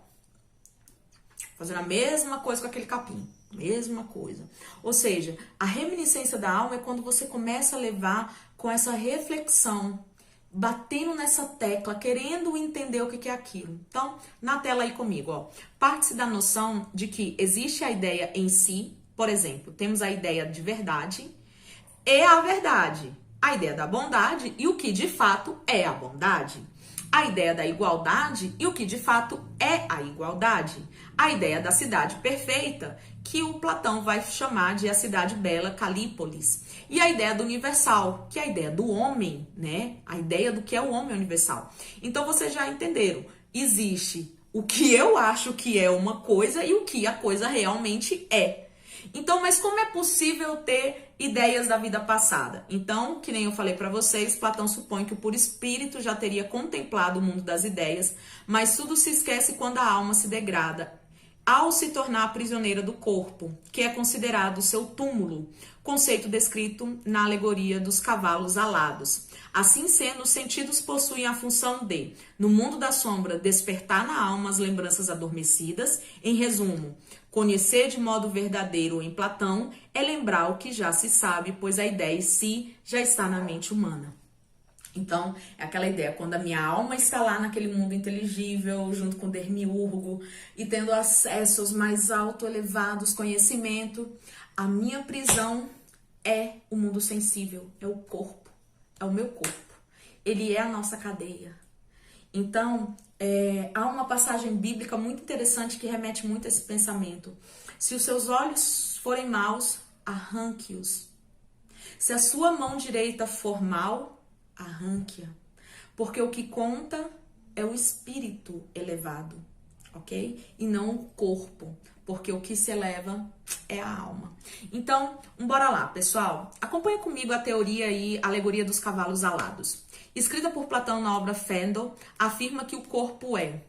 fazendo a mesma coisa com aquele capim, mesma coisa. Ou seja, a reminiscência da alma é quando você começa a levar com essa reflexão, batendo nessa tecla, querendo entender o que é aquilo. Então, na tela aí comigo, ó, parte-se da noção de que existe a ideia em si, por exemplo, temos a ideia de verdade e a verdade, a ideia da bondade e o que de fato é a bondade, a ideia da igualdade e o que de fato é a igualdade, a ideia da cidade perfeita, que o Platão vai chamar de a cidade bela, Calípolis, e a ideia do universal, que é a ideia do homem, né? A ideia do que é o homem universal. Então vocês já entenderam, existe o que eu acho que é uma coisa e o que a coisa realmente é. Então, mas como é possível ter ideias da vida passada? Então, que nem eu falei para vocês, Platão supõe que o puro espírito já teria contemplado o mundo das ideias, mas tudo se esquece quando a alma se degrada, ao se tornar prisioneira do corpo, que é considerado seu túmulo, conceito descrito na alegoria dos cavalos alados. Assim sendo, os sentidos possuem a função de, no mundo da sombra, despertar na alma as lembranças adormecidas. Em resumo, conhecer de modo verdadeiro em Platão é lembrar o que já se sabe, pois a ideia em si já está na mente humana. Então, é aquela ideia, quando a minha alma está lá naquele mundo inteligível, junto com o Demiurgo, e tendo acesso aos mais altos, elevados conhecimentos, a minha prisão é o mundo sensível, é o corpo, é o meu corpo. Ele é a nossa cadeia. Então, há uma passagem bíblica muito interessante que remete muito a esse pensamento. Se os seus olhos forem maus, arranque-os. Se a sua mão direita for mal, arranque-a, porque o que conta é o espírito elevado, ok? E não o corpo, porque o que se eleva é a alma. Então, bora lá, pessoal. Acompanha comigo a teoria e alegoria dos cavalos alados. Escrita por Platão na obra Fendel, afirma que o corpo é...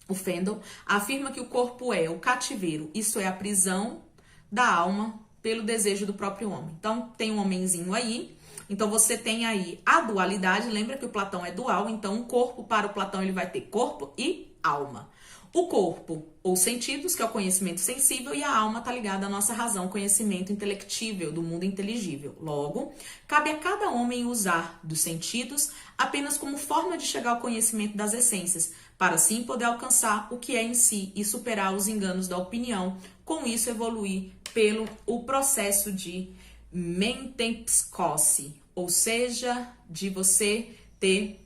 O Fendel afirma que o corpo é o cativeiro, isso é a prisão da alma pelo desejo do próprio homem. Então, tem um homenzinho aí. Então, você tem aí a dualidade. Lembra que o Platão é dual. Então, o corpo, para o Platão, ele vai ter corpo e alma. O corpo, ou sentidos, que é o conhecimento sensível, e a alma está ligada à nossa razão, conhecimento intelectível, do mundo inteligível. Logo, cabe a cada homem usar dos sentidos apenas como forma de chegar ao conhecimento das essências, para assim poder alcançar o que é em si e superar os enganos da opinião. Com isso, evoluir pelo o processo de metempsicose, ou seja, de você ter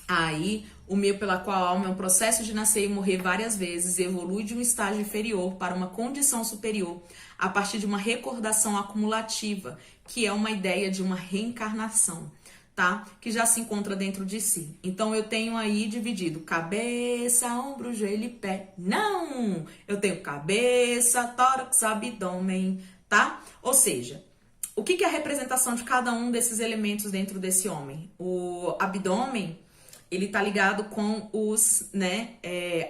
aí o meio pela qual a alma é um processo de nascer e morrer várias vezes e evolui de um estágio inferior para uma condição superior a partir de uma recordação acumulativa, que é uma ideia de uma reencarnação, tá? Que já se encontra dentro de si. Então, eu tenho aí dividido cabeça, ombro, joelho e pé. Não! Eu tenho cabeça, tórax, abdômen, tá? Ou seja, o que é a representação de cada um desses elementos dentro desse homem? O abdômen, ele tá ligado com os, né,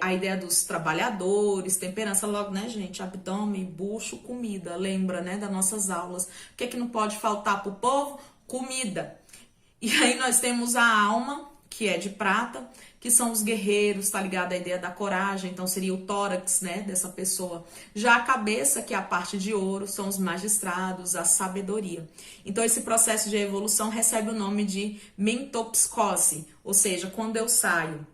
a ideia dos trabalhadores, temperança, logo, né, gente? Abdômen, bucho, comida. Lembra, né, das nossas aulas. O que é que não pode faltar pro povo? Comida. E aí nós temos a alma, que é de prata, que são os guerreiros, tá ligado à ideia da coragem, então seria o tórax, né, dessa pessoa. Já a cabeça, que é a parte de ouro, são os magistrados, a sabedoria. Então esse processo de evolução recebe o nome de mentopsicose, ou seja, quando eu saio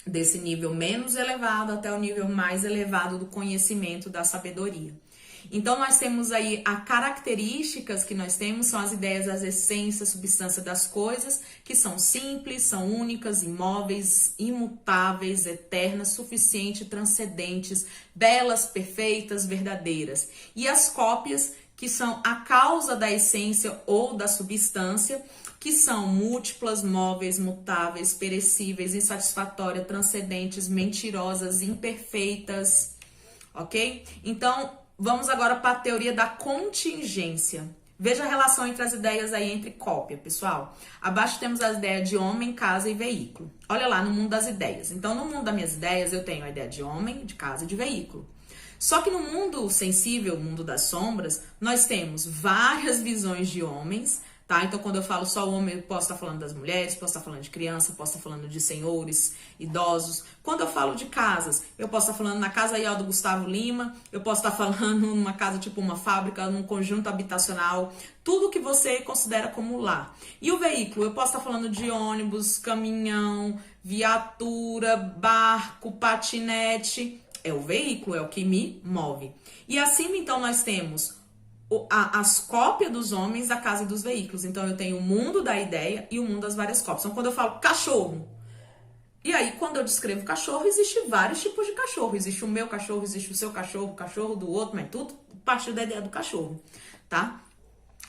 desse nível menos elevado até o nível mais elevado do conhecimento, da sabedoria. Então, nós temos aí as características que nós temos, são as ideias, as essências, substância das coisas, que são simples, são únicas, imóveis, imutáveis, eternas, suficientes, transcendentes, belas, perfeitas, verdadeiras. E as cópias, que são a causa da essência ou da substância, que são múltiplas, móveis, mutáveis, perecíveis, insatisfatórias, transcendentes, mentirosas, imperfeitas, ok? Então, vamos agora para a teoria da contingência. Veja a relação entre as ideias aí, entre cópia, pessoal. Abaixo temos as ideias de homem, casa e veículo. Olha lá, no mundo das ideias. Então, no mundo das minhas ideias, eu tenho a ideia de homem, de casa e de veículo. Só que no mundo sensível, o mundo das sombras, nós temos várias visões de homens, tá? Então, quando eu falo só homem, eu posso estar falando das mulheres, posso estar falando de criança, posso estar falando de senhores, idosos. Quando eu falo de casas, eu posso estar falando na casa aí do Gustavo Lima, eu posso estar falando numa casa tipo uma fábrica, num conjunto habitacional, tudo que você considera como lar. E o veículo, eu posso estar falando de ônibus, caminhão, viatura, barco, patinete. É o veículo, é o que me move. E acima, então, nós temos as cópias dos homens da casa e dos veículos. Então, eu tenho o mundo da ideia e o mundo das várias cópias. Então, quando eu falo cachorro, e aí, quando eu descrevo cachorro, existe vários tipos de cachorro. Existe o meu cachorro, existe o seu cachorro, o cachorro do outro, mas tudo parte da ideia do cachorro, tá?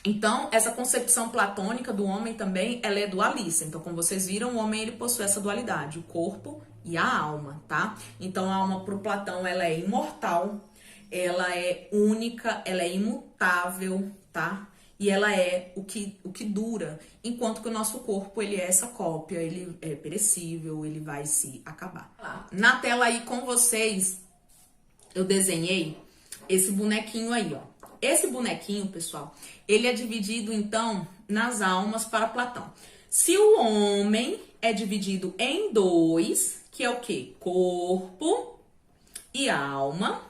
Então, essa concepção platônica do homem também, ela é dualista. Então, como vocês viram, o homem, ele possui essa dualidade, o corpo e a alma, tá? Então, a alma pro Platão, ela é imortal, ela é única, ela é imutável, tá? E ela é o que dura, enquanto que o nosso corpo, ele é essa cópia, ele é perecível, ele vai se acabar. Na tela aí com vocês, eu desenhei esse bonequinho aí, ó. Esse bonequinho, pessoal, ele é dividido, então, nas almas para Platão. Se o homem é dividido em dois, que é o quê? Corpo e alma.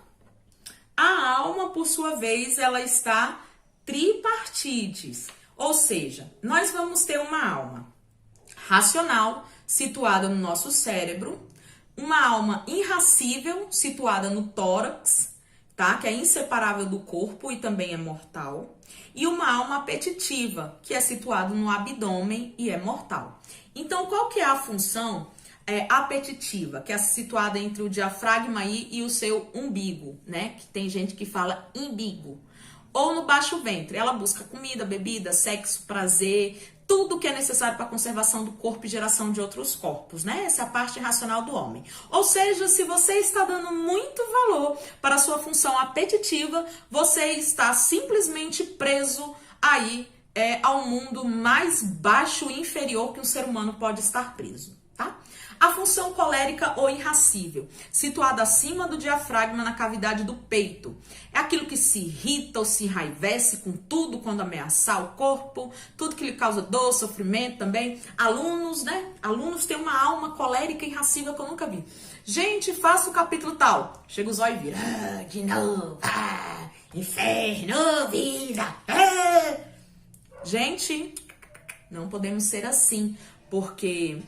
A alma, por sua vez, ela está tripartites. Ou seja, nós vamos ter uma alma racional, situada no nosso cérebro, uma alma irracível, situada no tórax, tá? Que é inseparável do corpo e também é mortal. E uma alma apetitiva, que é situada no abdômen e é mortal. Então, qual que é a função apetitiva, que é situada entre o diafragma e o seu umbigo, né? Que tem gente que fala imbigo. Ou no baixo ventre, ela busca comida, bebida, sexo, prazer, tudo que é necessário para a conservação do corpo e geração de outros corpos, né? Essa é a parte racional do homem. Ou seja, se você está dando muito valor para a sua função apetitiva, você está simplesmente preso aí ao mundo mais baixo e inferior que um ser humano pode estar preso, tá? A função colérica ou irracível, situada acima do diafragma na cavidade do peito. É aquilo que se irrita ou se enraivece com tudo quando ameaçar o corpo, tudo que lhe causa dor, sofrimento também. Alunos, né? Alunos têm uma alma colérica e irracível que eu nunca vi. Gente, faça o capítulo tal. Chega os olhos e vira. De novo, inferno, vida. Gente, não podemos ser assim, porque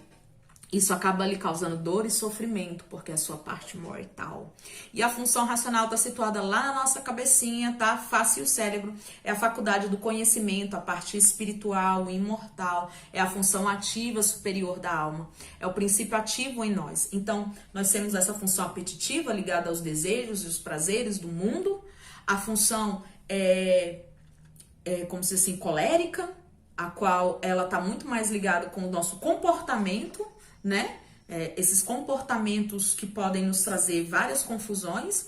isso acaba lhe causando dor e sofrimento, porque é a sua parte mortal. E a função racional está situada lá na nossa cabecinha, tá? Face o cérebro. É a faculdade do conhecimento, a parte espiritual, imortal. É a função ativa superior da alma. É o princípio ativo em nós. Então, nós temos essa função apetitiva ligada aos desejos e os prazeres do mundo. A função como se assim, colérica, a qual ela está muito mais ligada com o nosso comportamento, né? Esses comportamentos que podem nos trazer várias confusões,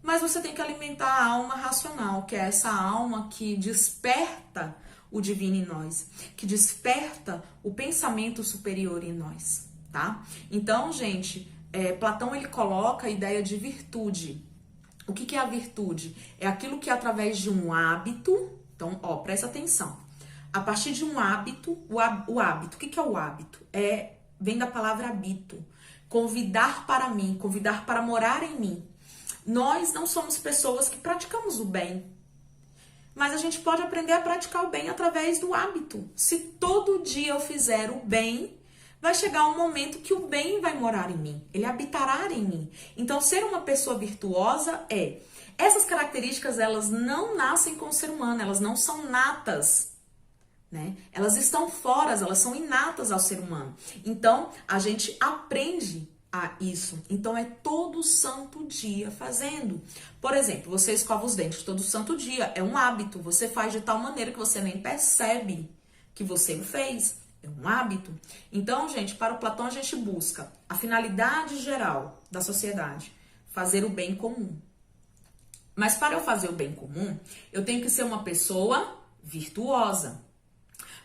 mas você tem que alimentar a alma racional, que é essa alma que desperta o divino em nós, que desperta o pensamento superior em nós, tá? Então, gente, Platão ele coloca a ideia de virtude. O que é a virtude? É aquilo que através de um hábito, então, presta atenção. A partir de um hábito, o hábito, o que é o hábito? Vem da palavra habito, convidar para mim, convidar para morar em mim. Nós não somos pessoas que praticamos o bem, mas a gente pode aprender a praticar o bem através do hábito. Se todo dia eu fizer o bem, vai chegar um momento que o bem vai morar em mim, ele habitará em mim. Então, ser uma pessoa virtuosa essas características, elas não nascem com o ser humano, elas não são natas, né? Elas estão fora, elas são inatas ao ser humano. Então, a gente aprende a isso. Então, é todo santo dia fazendo. Por exemplo, você escova os dentes todo santo dia. É um hábito. Você faz de tal maneira que você nem percebe que você o fez. É um hábito. Então, gente, para o Platão, a gente busca a finalidade geral da sociedade. Fazer o bem comum. Mas para eu fazer o bem comum, eu tenho que ser uma pessoa virtuosa.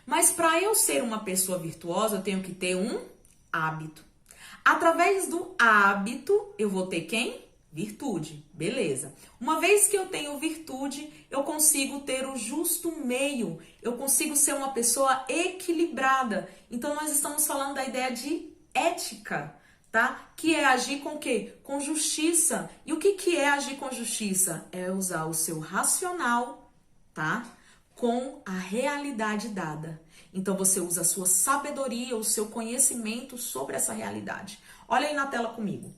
Mas para eu ser uma pessoa virtuosa, eu tenho que ter um hábito. Através do hábito, eu vou ter quem? Virtude, beleza. Uma vez que eu tenho virtude, eu consigo ter o justo meio, eu consigo ser uma pessoa equilibrada. Então, nós estamos falando da ideia de ética, tá? Que é agir com o quê? Com justiça. E o que é agir com justiça? É usar o seu racional, tá? Com a realidade dada. Então, você usa a sua sabedoria, o seu conhecimento sobre essa realidade. Olha aí na tela comigo.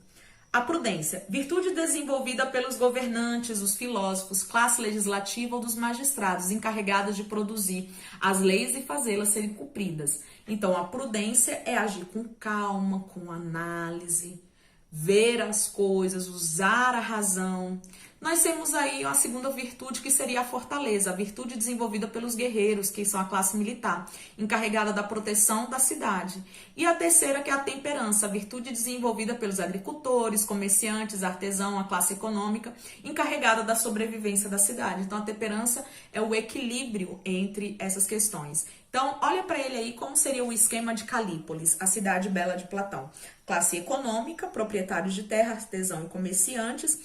A prudência, virtude desenvolvida pelos governantes, os filósofos, classe legislativa ou dos magistrados encarregados de produzir as leis e fazê-las serem cumpridas. Então, a prudência é agir com calma, com análise, ver as coisas, usar a razão. Nós temos aí a segunda virtude, que seria a fortaleza, a virtude desenvolvida pelos guerreiros, que são a classe militar, encarregada da proteção da cidade. E a terceira, que é a temperança, a virtude desenvolvida pelos agricultores, comerciantes, artesãos, a classe econômica, encarregada da sobrevivência da cidade. Então, a temperança é o equilíbrio entre essas questões. Então, olha para ele aí como seria o esquema de Calípolis, a cidade bela de Platão. Classe econômica, proprietários de terra, artesão e comerciantes,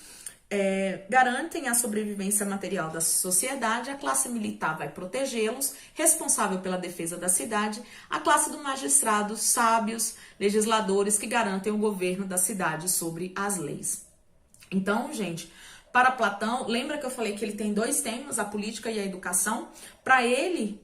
garantem a sobrevivência material da sociedade, a classe militar vai protegê-los, responsável pela defesa da cidade, a classe do magistrado, sábios, legisladores que garantem o governo da cidade sobre as leis. Então, gente, para Platão, lembra que eu falei que ele tem dois temas, a política e a educação? Para ele,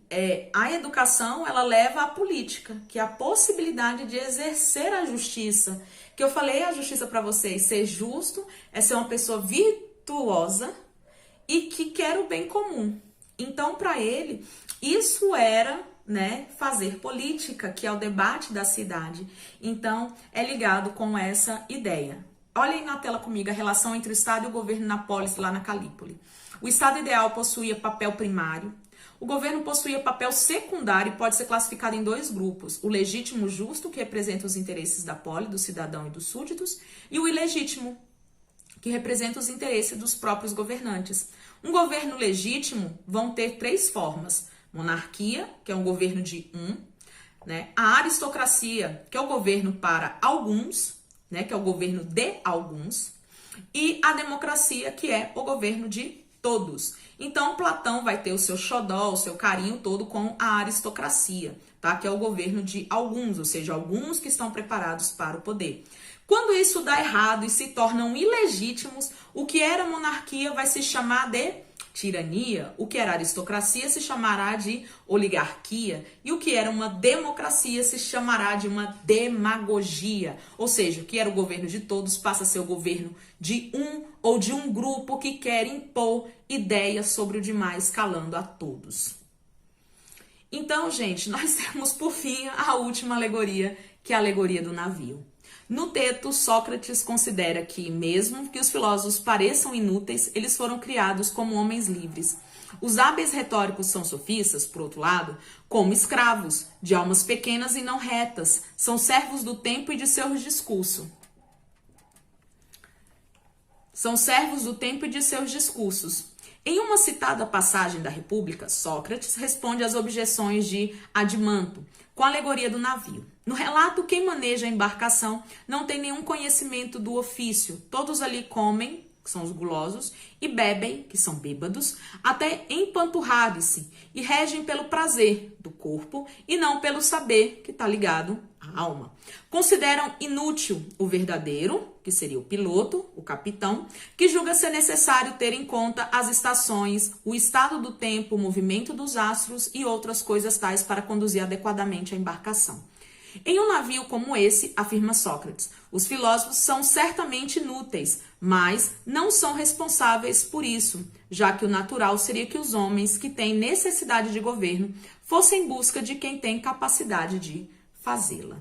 a educação, ela leva à política, que é a possibilidade de exercer a justiça. Que eu falei a justiça para vocês, ser justo é ser uma pessoa virtuosa e que quer o bem comum. Então, para ele, isso era, né, fazer política, que é o debate da cidade. Então, é ligado com essa ideia. Olha aí na tela comigo a relação entre o Estado e o governo na polis, lá na Calípoli. O Estado ideal possuía papel primário. O governo possuía papel secundário e pode ser classificado em dois grupos. O legítimo justo, que representa os interesses da polis, do cidadão e dos súditos, e o ilegítimo, que representa os interesses dos próprios governantes. Um governo legítimo vão ter três formas. Monarquia, que é um governo de né? A aristocracia, que é o governo para alguns, né? Que é o governo de alguns. E a democracia, que é o governo de todos. Então, Platão vai ter o seu xodó, o seu carinho todo com a aristocracia, tá? Que é o governo de alguns, ou seja, alguns que estão preparados para o poder. Quando isso dá errado e se tornam ilegítimos, o que era monarquia vai se chamar de tirania, o que era aristocracia se chamará de oligarquia e o que era uma democracia se chamará de uma demagogia, ou seja, o que era o governo de todos passa a ser o governo de um ou de um grupo que quer impor ideias sobre o demais, calando a todos. Então, gente, nós temos por fim a última alegoria, que é a alegoria do navio. No texto, Sócrates considera que, mesmo que os filósofos pareçam inúteis, eles foram criados como homens livres. Os hábeis retóricos são sofistas, por outro lado, como escravos, de almas pequenas e não retas, são servos do tempo e de seus discursos. Em uma citada passagem da República, Sócrates responde às objeções de Adimanto, com a alegoria do navio. No relato, quem maneja a embarcação não tem nenhum conhecimento do ofício. Todos ali comem, que são os gulosos, e bebem, que são bêbados, até empanturrarem-se, e regem pelo prazer do corpo e não pelo saber, que está ligado à alma. Consideram inútil o verdadeiro, que seria o piloto, o capitão, que julga ser necessário ter em conta as estações, o estado do tempo, o movimento dos astros e outras coisas tais para conduzir adequadamente a embarcação. Em um navio como esse, afirma Sócrates, os filósofos são certamente inúteis, mas não são responsáveis por isso, já que o natural seria que os homens que têm necessidade de governo fossem em busca de quem tem capacidade de fazê-la.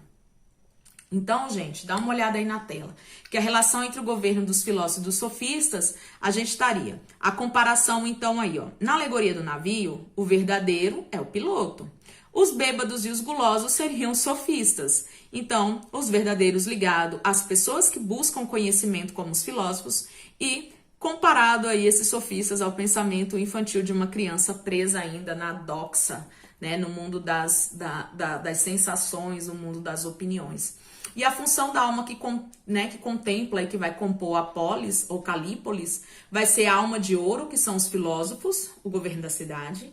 Então, gente, dá uma olhada aí na tela, que a relação entre o governo dos filósofos e dos sofistas, a gente estaria. A comparação, então, aí, ó, na alegoria do navio, o verdadeiro é o piloto. Os bêbados e os gulosos seriam sofistas. Então, os verdadeiros ligados às pessoas que buscam conhecimento como os filósofos e comparado aí esses sofistas ao pensamento infantil de uma criança presa ainda na doxa, né, no mundo das sensações, no mundo das opiniões. E a função da alma que contempla e que vai compor a polis ou calípolis vai ser a alma de ouro, que são os filósofos, o governo da cidade,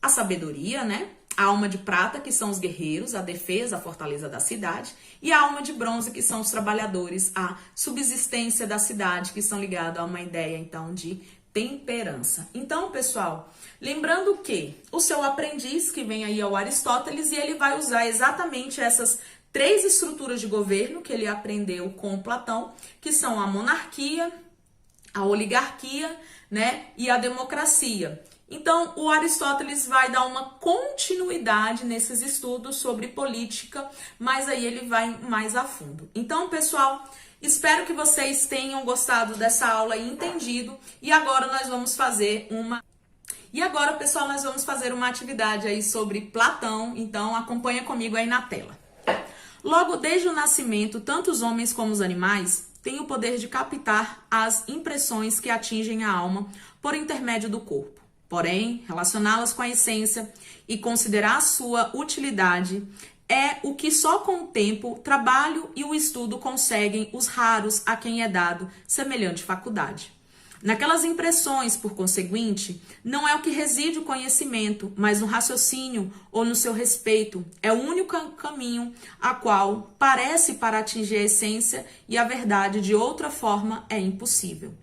a sabedoria, né? A alma de prata, que são os guerreiros, a defesa, a fortaleza da cidade, e a alma de bronze, que são os trabalhadores, a subsistência da cidade, que são ligados a uma ideia, então, de temperança. Então, pessoal, lembrando que o seu aprendiz, que vem aí é o Aristóteles, e ele vai usar exatamente essas 3 estruturas de governo que ele aprendeu com Platão, que são a monarquia, a oligarquia, né, e a democracia. Então, o Aristóteles vai dar uma continuidade nesses estudos sobre política, mas aí ele vai mais a fundo. Então, pessoal, espero que vocês tenham gostado dessa aula e entendido. E agora nós vamos fazer pessoal, nós vamos fazer uma atividade aí sobre Platão. Então, acompanha comigo aí na tela. Logo, desde o nascimento, tanto os homens como os animais têm o poder de captar as impressões que atingem a alma por intermédio do corpo. Porém, relacioná-las com a essência e considerar a sua utilidade é o que só com o tempo, trabalho e o estudo conseguem os raros a quem é dado semelhante faculdade. Naquelas impressões, por conseguinte, não é o que reside o conhecimento, mas no raciocínio ou no seu respeito. É o único caminho a qual parece para atingir a essência e a verdade, de outra forma é impossível.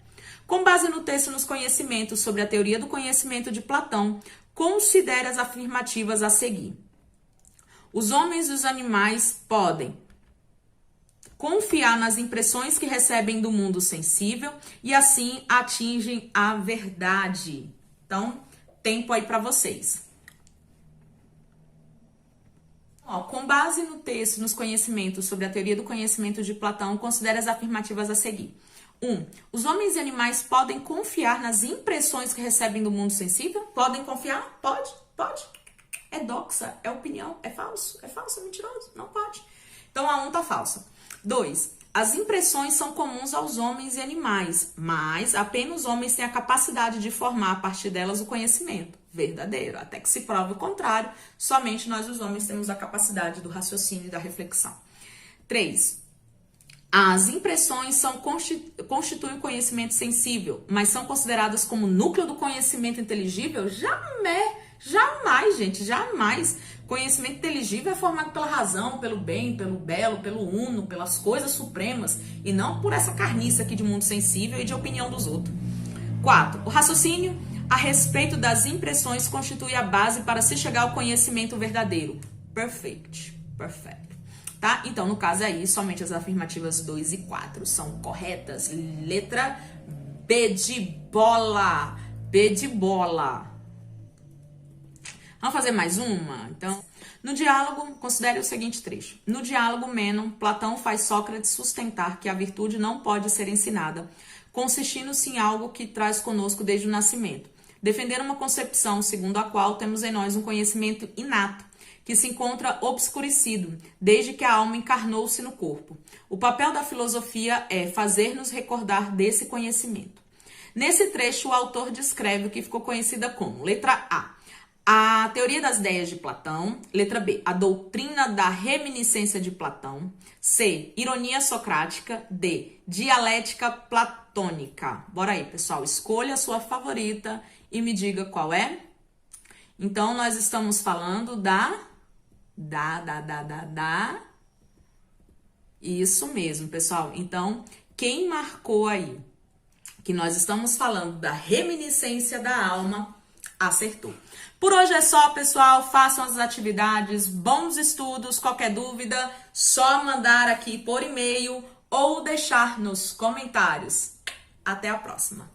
Com base no texto e nos conhecimentos sobre a teoria do conhecimento de Platão, considere as afirmativas a seguir. Os homens e os animais podem confiar nas impressões que recebem do mundo sensível e assim atingem a verdade. Então, tempo aí para vocês. Com base no texto e nos conhecimentos sobre a teoria do conhecimento de Platão, considere as afirmativas a seguir. 1. Os homens e animais podem confiar nas impressões que recebem do mundo sensível? Podem confiar? Pode. É doxa, é opinião, é falso, é mentiroso, não pode. Então, a 1 tá falsa. 2. As impressões são comuns aos homens e animais, mas apenas os homens têm a capacidade de formar a partir delas o conhecimento. Verdadeiro, até que se prove o contrário, somente nós os homens temos a capacidade do raciocínio e da reflexão. 3. As impressões constituem conhecimento sensível, mas são consideradas como núcleo do conhecimento inteligível? Jamais, gente, jamais. Conhecimento inteligível é formado pela razão, pelo bem, pelo belo, pelo uno, pelas coisas supremas, e não por essa carniça aqui de mundo sensível e de opinião dos outros. 4. O raciocínio a respeito das impressões constitui a base para se chegar ao conhecimento verdadeiro. Perfeito. Tá? Então, no caso aí, somente as afirmativas 2 e 4 são corretas. Letra B de bola. Vamos fazer mais uma? Então, no diálogo, considere o seguinte trecho. No diálogo Mênon, Platão faz Sócrates sustentar que a virtude não pode ser ensinada, consistindo-se em algo que traz conosco desde o nascimento. Defender uma concepção segundo a qual temos em nós um conhecimento inato, que se encontra obscurecido, desde que a alma encarnou-se no corpo. O papel da filosofia é fazer-nos recordar desse conhecimento. Nesse trecho, o autor descreve o que ficou conhecida como, letra A teoria das ideias de Platão. Letra B, a doutrina da reminiscência de Platão. C, ironia socrática. D, dialética platônica. Bora aí, pessoal, escolha a sua favorita e me diga qual é. Então, nós estamos falando Isso mesmo, pessoal. Então, quem marcou aí que nós estamos falando da reminiscência da alma, acertou. Por hoje é só, pessoal. Façam as atividades, bons estudos. Qualquer dúvida, só mandar aqui por e-mail ou deixar nos comentários. Até a próxima.